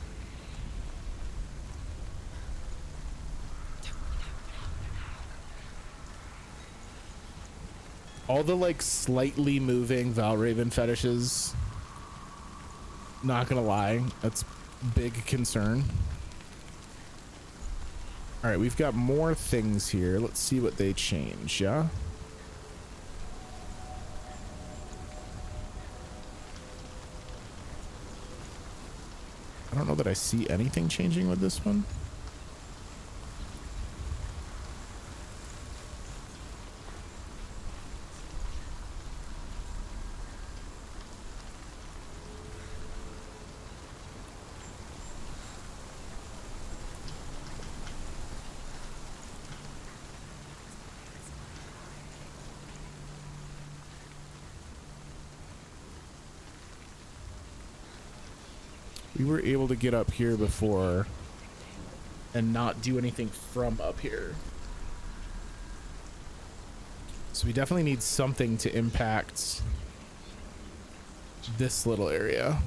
All the like slightly moving Valraven fetishes, not gonna lie, that's big concern. All right, we've got more things here. Let's see what they change, yeah? I don't know that I see anything changing with this one. We were able to get up here before and not do anything from up here. So we definitely need something to impact this little area.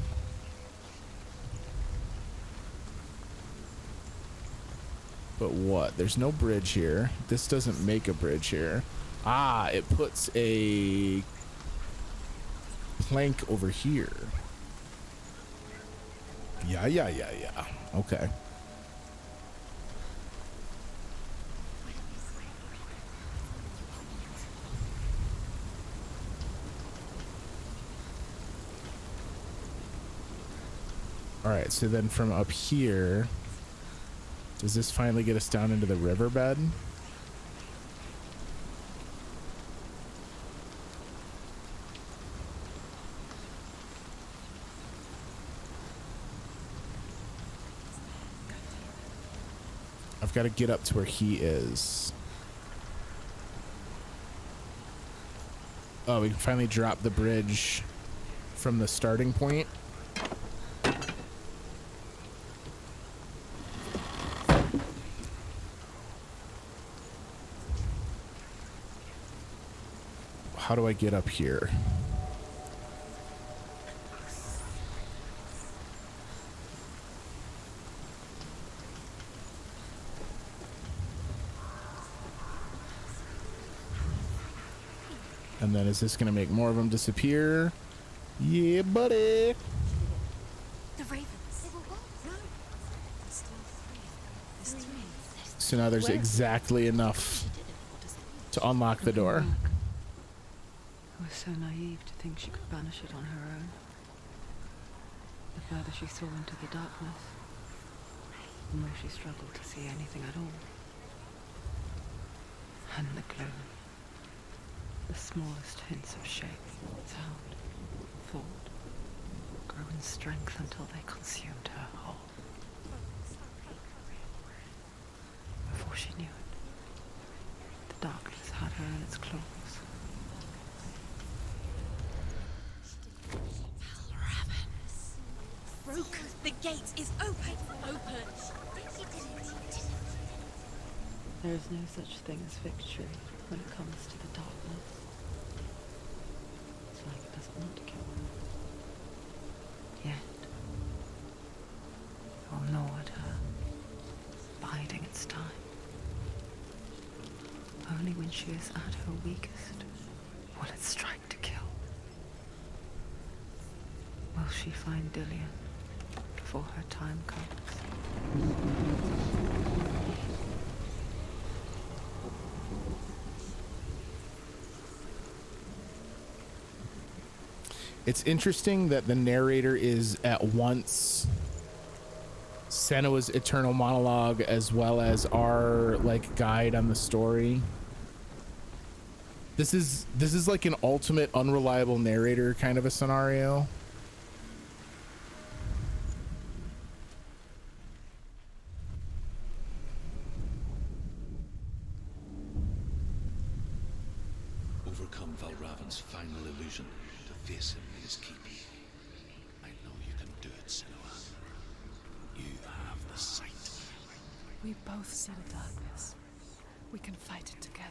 But what? There's no bridge here. This doesn't make a bridge here. Ah, it puts a plank over here. Yeah. Okay. All right, so then from up here, does this finally get us down into the riverbed? I've got to get up to where he is. Oh, we can finally drop the bridge from the starting point. How do I get up here? And then is this going to make more of them disappear? Yeah, buddy. The ravens. No. There's still three. There's three. So now there's exactly enough to unlock the door. I was so naive to think she could banish it on her own. The further she saw into the darkness, the more she struggled to see anything at all. And the gloom. The smallest hints of shape, sound, thought, grow in strength until they consumed her whole. Before she knew it, the darkness had her in its claws. Broke. The gate is open. Open. There is no such thing as victory when it comes to the darkness. It's like it does not kill her. Yet, it will gnaw at her, biding its time. Only when she is at her weakest will it strike to kill. Will she find Dillion before her time comes? It's interesting that the narrator is at once Senua's eternal monologue as well as our like guide on the story. This is like an ultimate unreliable narrator kind of a scenario. Overcome Valravan's final illusion to face him in his keep. I know you can do it, Senua. You have the sight. We both see the darkness. We can fight it together.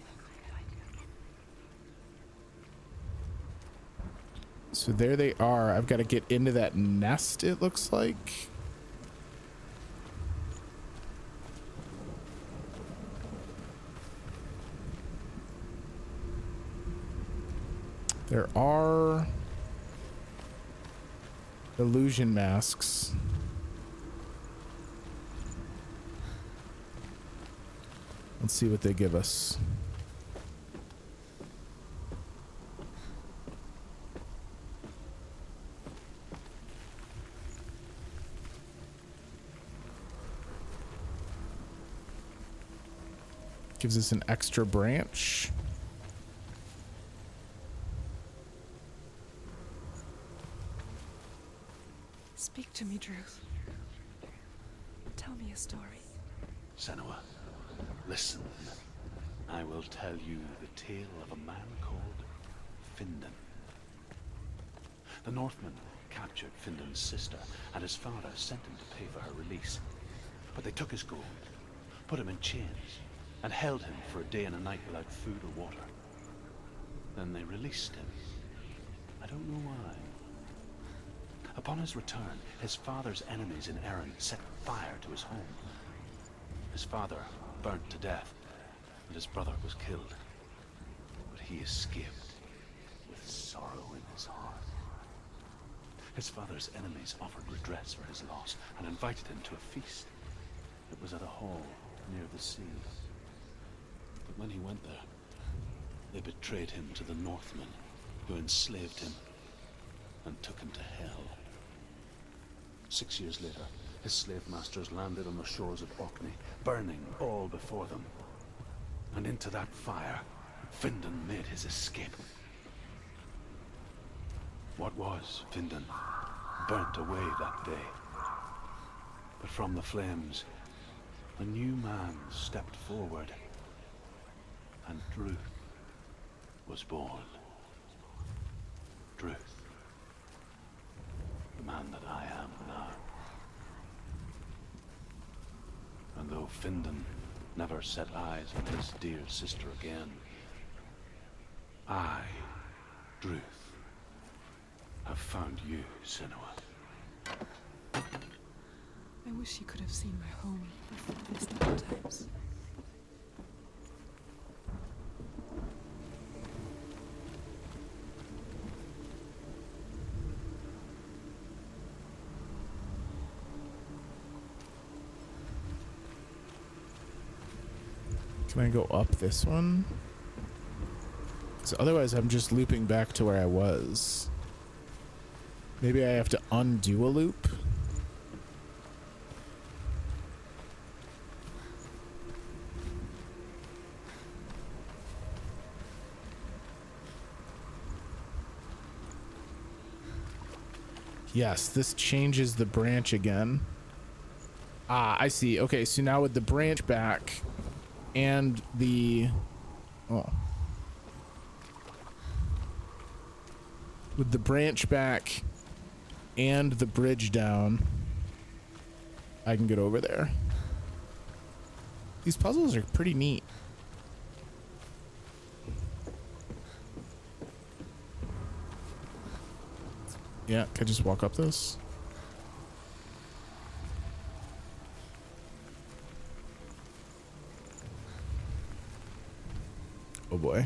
So there they are. I've got to get into that nest, it looks like. There are illusion masks. Let's see what they give us. Gives us an extra branch. Speak to me, Druth. Tell me a story. Senua, listen. I will tell you the tale of a man called Findan. The Northmen captured Findan's sister, and his father sent him to pay for her release. But they took his gold, put him in chains, and held him for a day and a night without food or water. Then they released him. I don't know why. Upon his return, his father's enemies in Erin set fire to his home. His father burnt to death, and his brother was killed. But he escaped with sorrow in his heart. His father's enemies offered redress for his loss and invited him to a feast. It was at a hall near the sea. But when he went there, they betrayed him to the Northmen, who enslaved him and took him to hell. 6 years later, his slave masters landed on the shores of Orkney, burning all before them. And into that fire, Findan made his escape. What was Findan burnt away that day. But from the flames, a new man stepped forward, and Druth was born. Druth. The man that I am now. And though Findan never set eyes on his dear sister again, I, Druth, have found you, Senua. I wish you could have seen my home before these dark times. Can I go up this one? Because otherwise I'm just looping back to where I was. Maybe I have to undo a loop? Yes, this changes the branch again. Ah, I see. Okay, so now with the branch back and the... Oh. With the branch back and the bridge down, I can get over there. These puzzles are pretty neat. Yeah, can I just walk up this? Oh boy.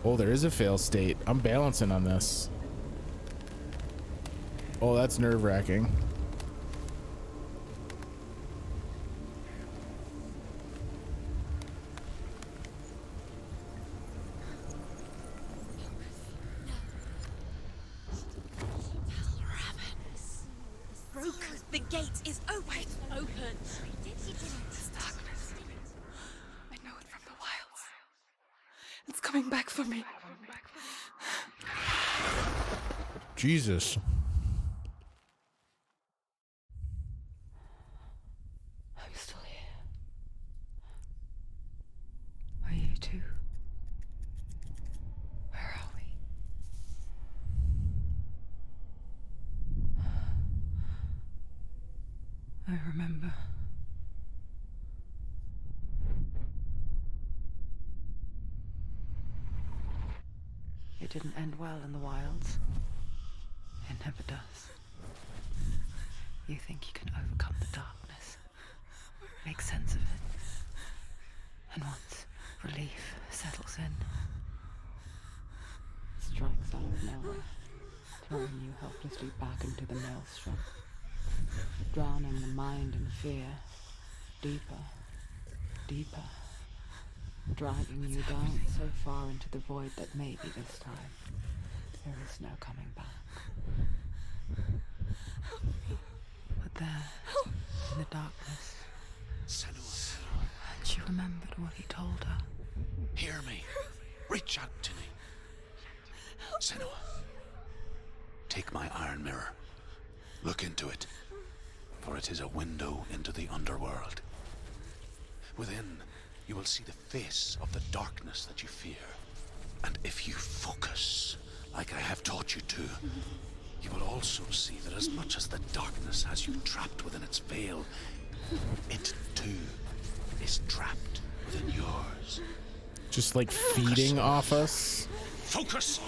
Oh, there is a fail state. I'm balancing on this. Oh, that's nerve-wracking. The gate is open. This darkness. I know it from the wilds. It's coming back for me. Jesus. I'm still here. Are you too? Where are we? I remember. It didn't end well in the wilds. It never does. You think you can overcome the darkness, make sense of it, and once relief settles in, it strikes out of nowhere, throwing you helplessly back into the maelstrom, drowning the mind in fear, deeper, deeper, dragging you down so far into the void that maybe this time there is no coming back. But there, in the darkness, Senua, and she remembered what he told her. hear me. Reach out to me. Senua, take my iron mirror. Look into it, for it is a window into the underworld. Within, you will see the face of the darkness that you fear. And if you focus, like I have taught you to, you will also see that as much as the darkness has you trapped within its veil, it too is trapped within yours. Just like feeding off us. Focus!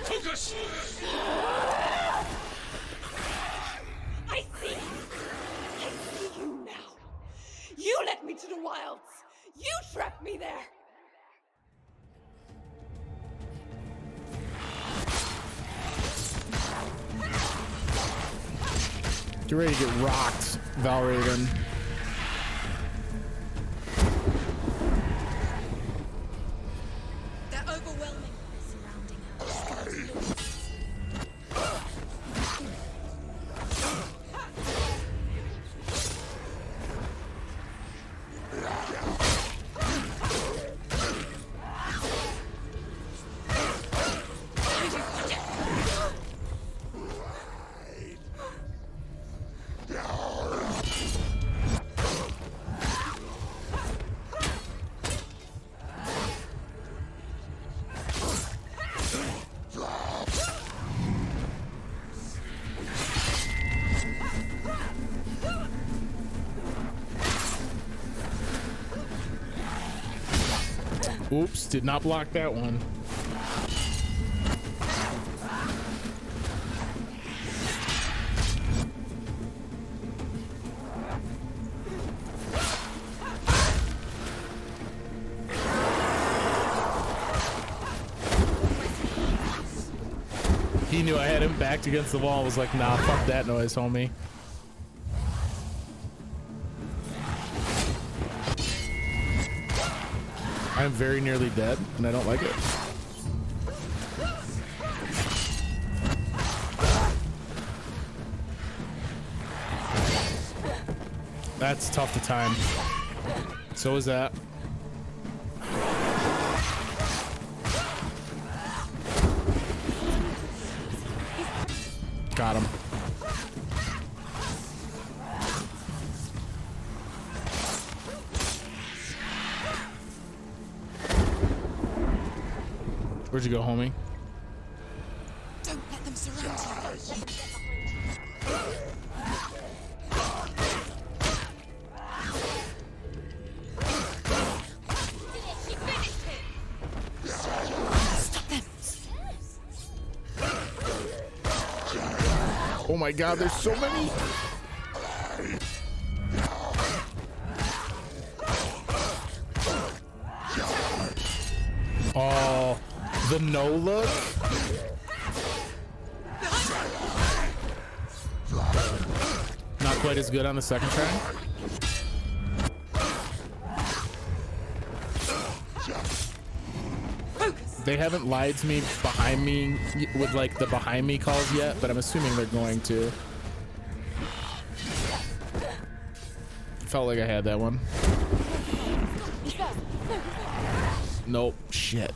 Focus! I see you. I see you now. You led me to the wilds. You trapped me there. Get ready to get rocked, Valraven. They're overwhelming. Surrounding her. Oops, did not block that one. He knew I had him backed against the wall. Was like, nah, fuck that noise, homie. I'm very nearly dead, and I don't like it. That's tough to time. So is that. Got him. Where'd you go, homie? Don't let them surround you. Stop them. Oh my god, there's so many. Oh, the no look. Not quite as good on the second try. They haven't lied to me behind me with like the behind me calls yet, but I'm assuming they're going to. Felt like I had that one. Nope. Shit.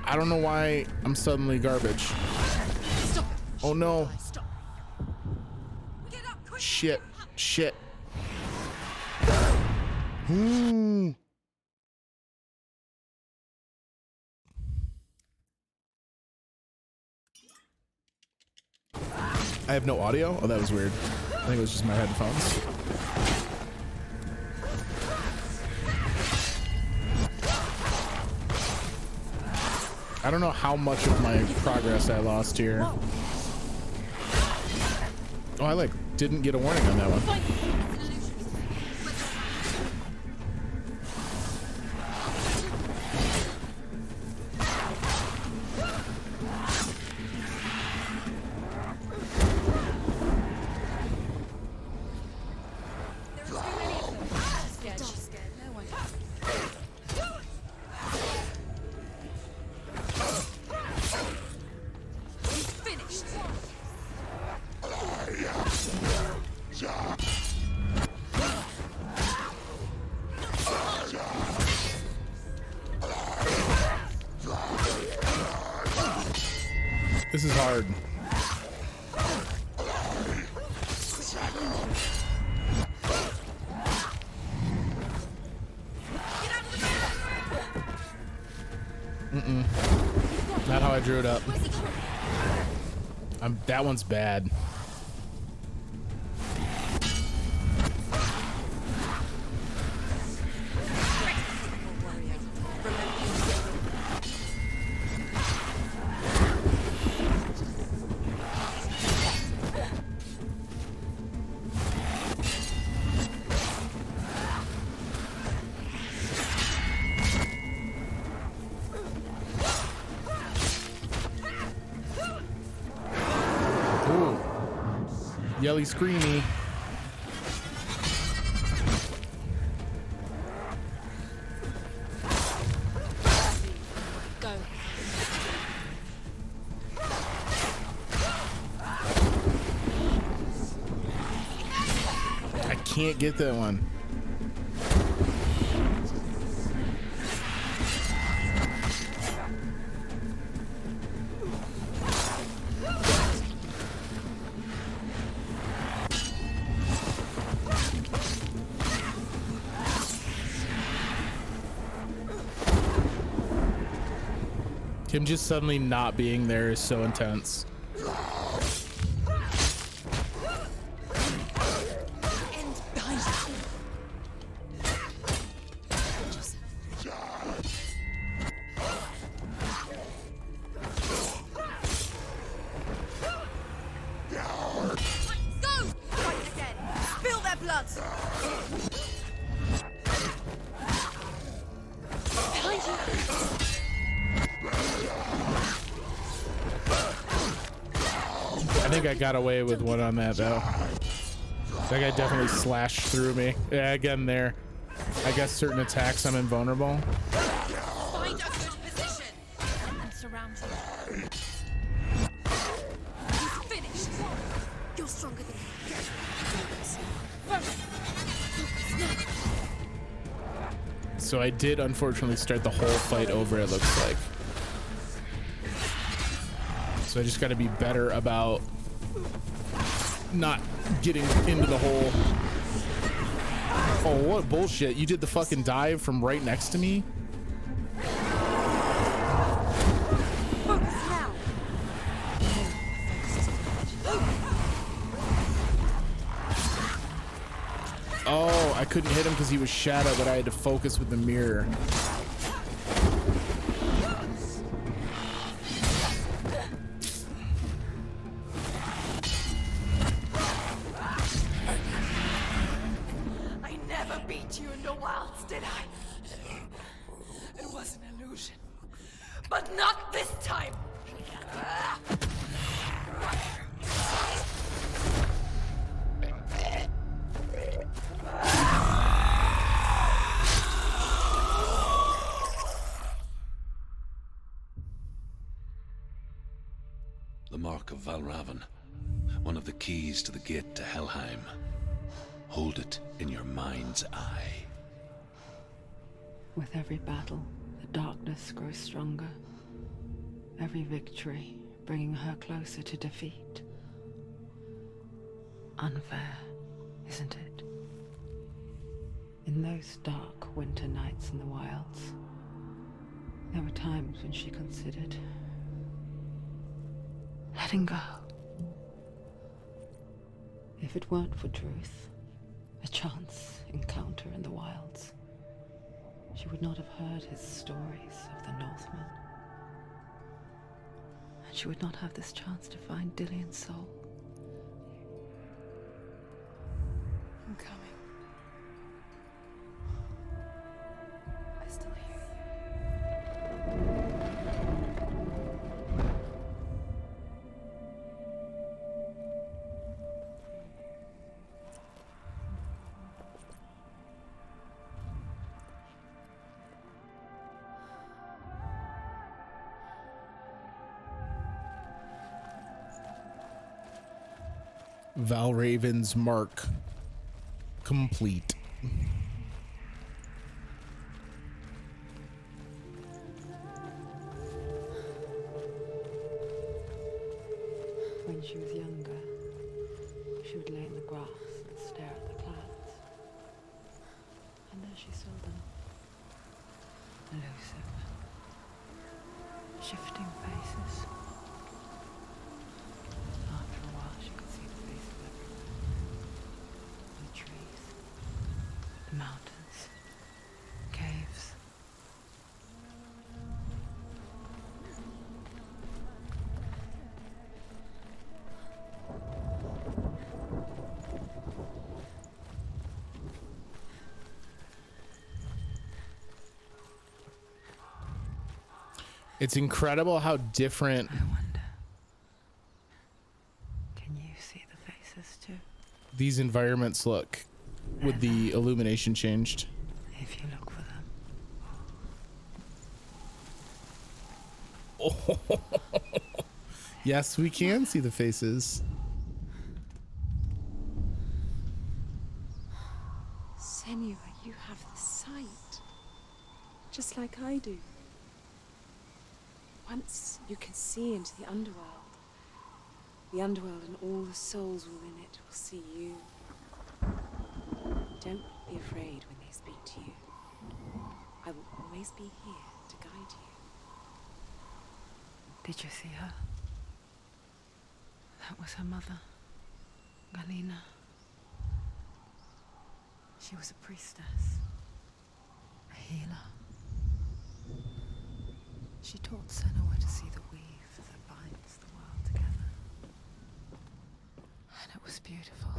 I don't know why I'm suddenly garbage. Oh no. Shit. Shit. Ooh. I have no audio? Oh, that was weird. I think it was just my headphones. I don't know how much of my progress I lost here. Oh, I like didn't get a warning on that one. This is hard. Not how I drew it up. That one's bad. Yelly screamy. Go. I can't get that one. Him just suddenly not being there is so intense. I got away with one on that though. That guy definitely slashed through me. Yeah, again there. I guess certain attacks I'm invulnerable. Find a good position and surround him. He's finished. You're stronger than him. So I did unfortunately start the whole fight over, it looks like. So I just got to be better about not getting into the hole. Oh, what bullshit. You did the fucking dive from right next to me? Oh, I couldn't hit him because he was shadow, but I had to focus with the mirror. But not this time! The Mark of Valravan, one of the keys to the gate to Helheim. Hold it in your mind's eye. With every battle, the darkness grows stronger. Every victory bringing her closer to defeat. Unfair, isn't it? In those dark winter nights in the wilds, there were times when she considered letting go. If it weren't for Truth, a chance encounter in the wilds, she would not have heard his stories of the Northmen. And she would not have this chance to find Dillion's soul. I'm coming. I still hear you. Valraven's mark complete. When she was younger, she would lay in the grass and stare at the clouds. And there she saw them. Elusive. Shifting faces. After a while, she could see the faces everywhere. The trees, the mountains, caves. It's incredible how different I wonder, can you see the faces too? these environments look with the illumination changed. If you look for them. Oh. Yes, we can see the faces. Senua, you have the sight. Just like I do. Once you can see into the underworld and all the souls within it will see you. Don't be afraid when they speak to you. I will always be here to guide you. Did you see her? That was her mother, Galina. She was a priestess, a healer. She taught Senua to see the weave that binds the world together. And it was beautiful.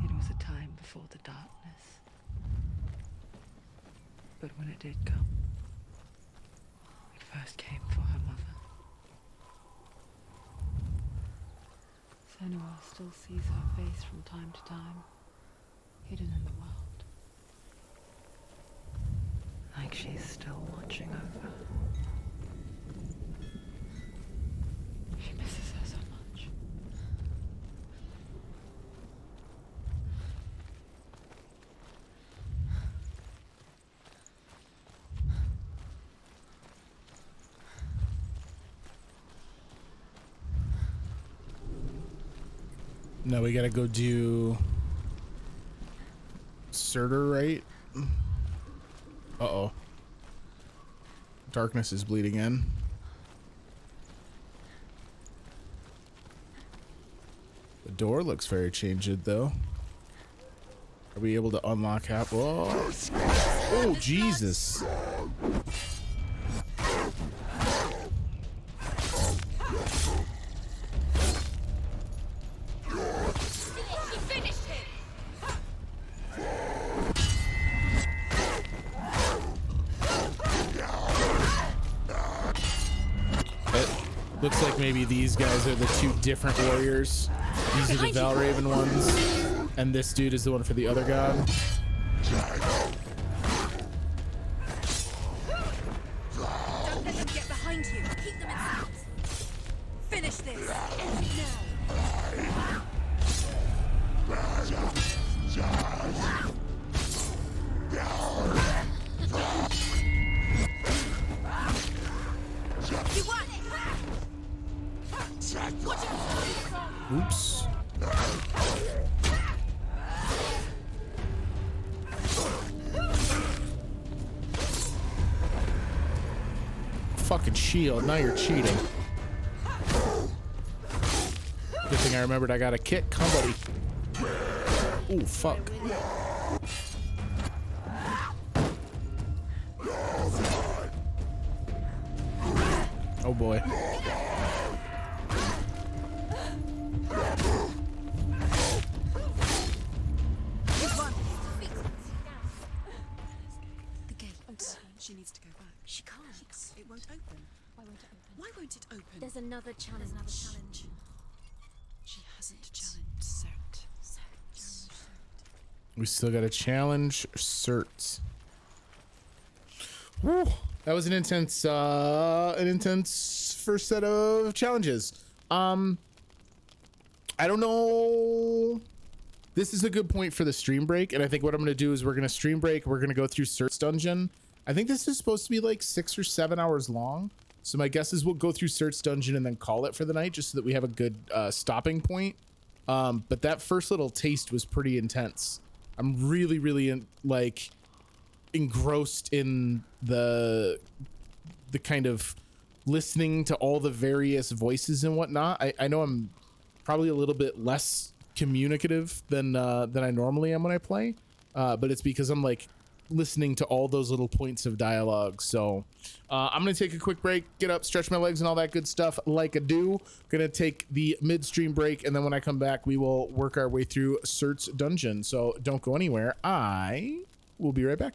It was a time before the darkness. But when it did come, it first came for her mother. Senua still sees her face from time to time, hidden in the world. Like she's still watching over her. She misses her so much. Now we gotta go do Surtur, right? Uh-oh. Darkness is bleeding in. The door looks very changed, though. Are we able to unlock Whoa. Oh, Jesus. Looks like maybe these guys are the two different warriors. These are the Valraven ones, and this dude is the one for the other god. Don't let them get behind you. Keep them in sight. Finish this. Now. You want it? Oops. Fucking shield, now you're cheating. Good thing I remembered I got a kit. Come, buddy. Oh, fuck. Oh, boy. The gate. She needs to go back. She can't. It won't open. Why won't it open? Why won't it open? There's another challenge. She hasn't challenged Cert. We still got a challenge. Certs. Woo. That was an intense first set of challenges. I don't know. This is a good point for the stream break, and I think what I'm going to do is we're going to stream break. We're going to go through Cert's dungeon. I think this is supposed to be like 6 or 7 hours long. So my guess is we'll go through Cert's dungeon and then call it for the night, just so that we have a good stopping point. But that first little taste was pretty intense. I'm really like engrossed in the kind of listening to all the various voices and whatnot. I know I'm probably a little bit less communicative than I normally am when I play, but it's because I'm like listening to all those little points of dialogue. So I'm gonna take a quick break, get up, stretch my legs and all that good stuff like I do. Gonna take the midstream break, and then when I come back we will work our way through Cert's dungeon. So don't go anywhere. I will be right back.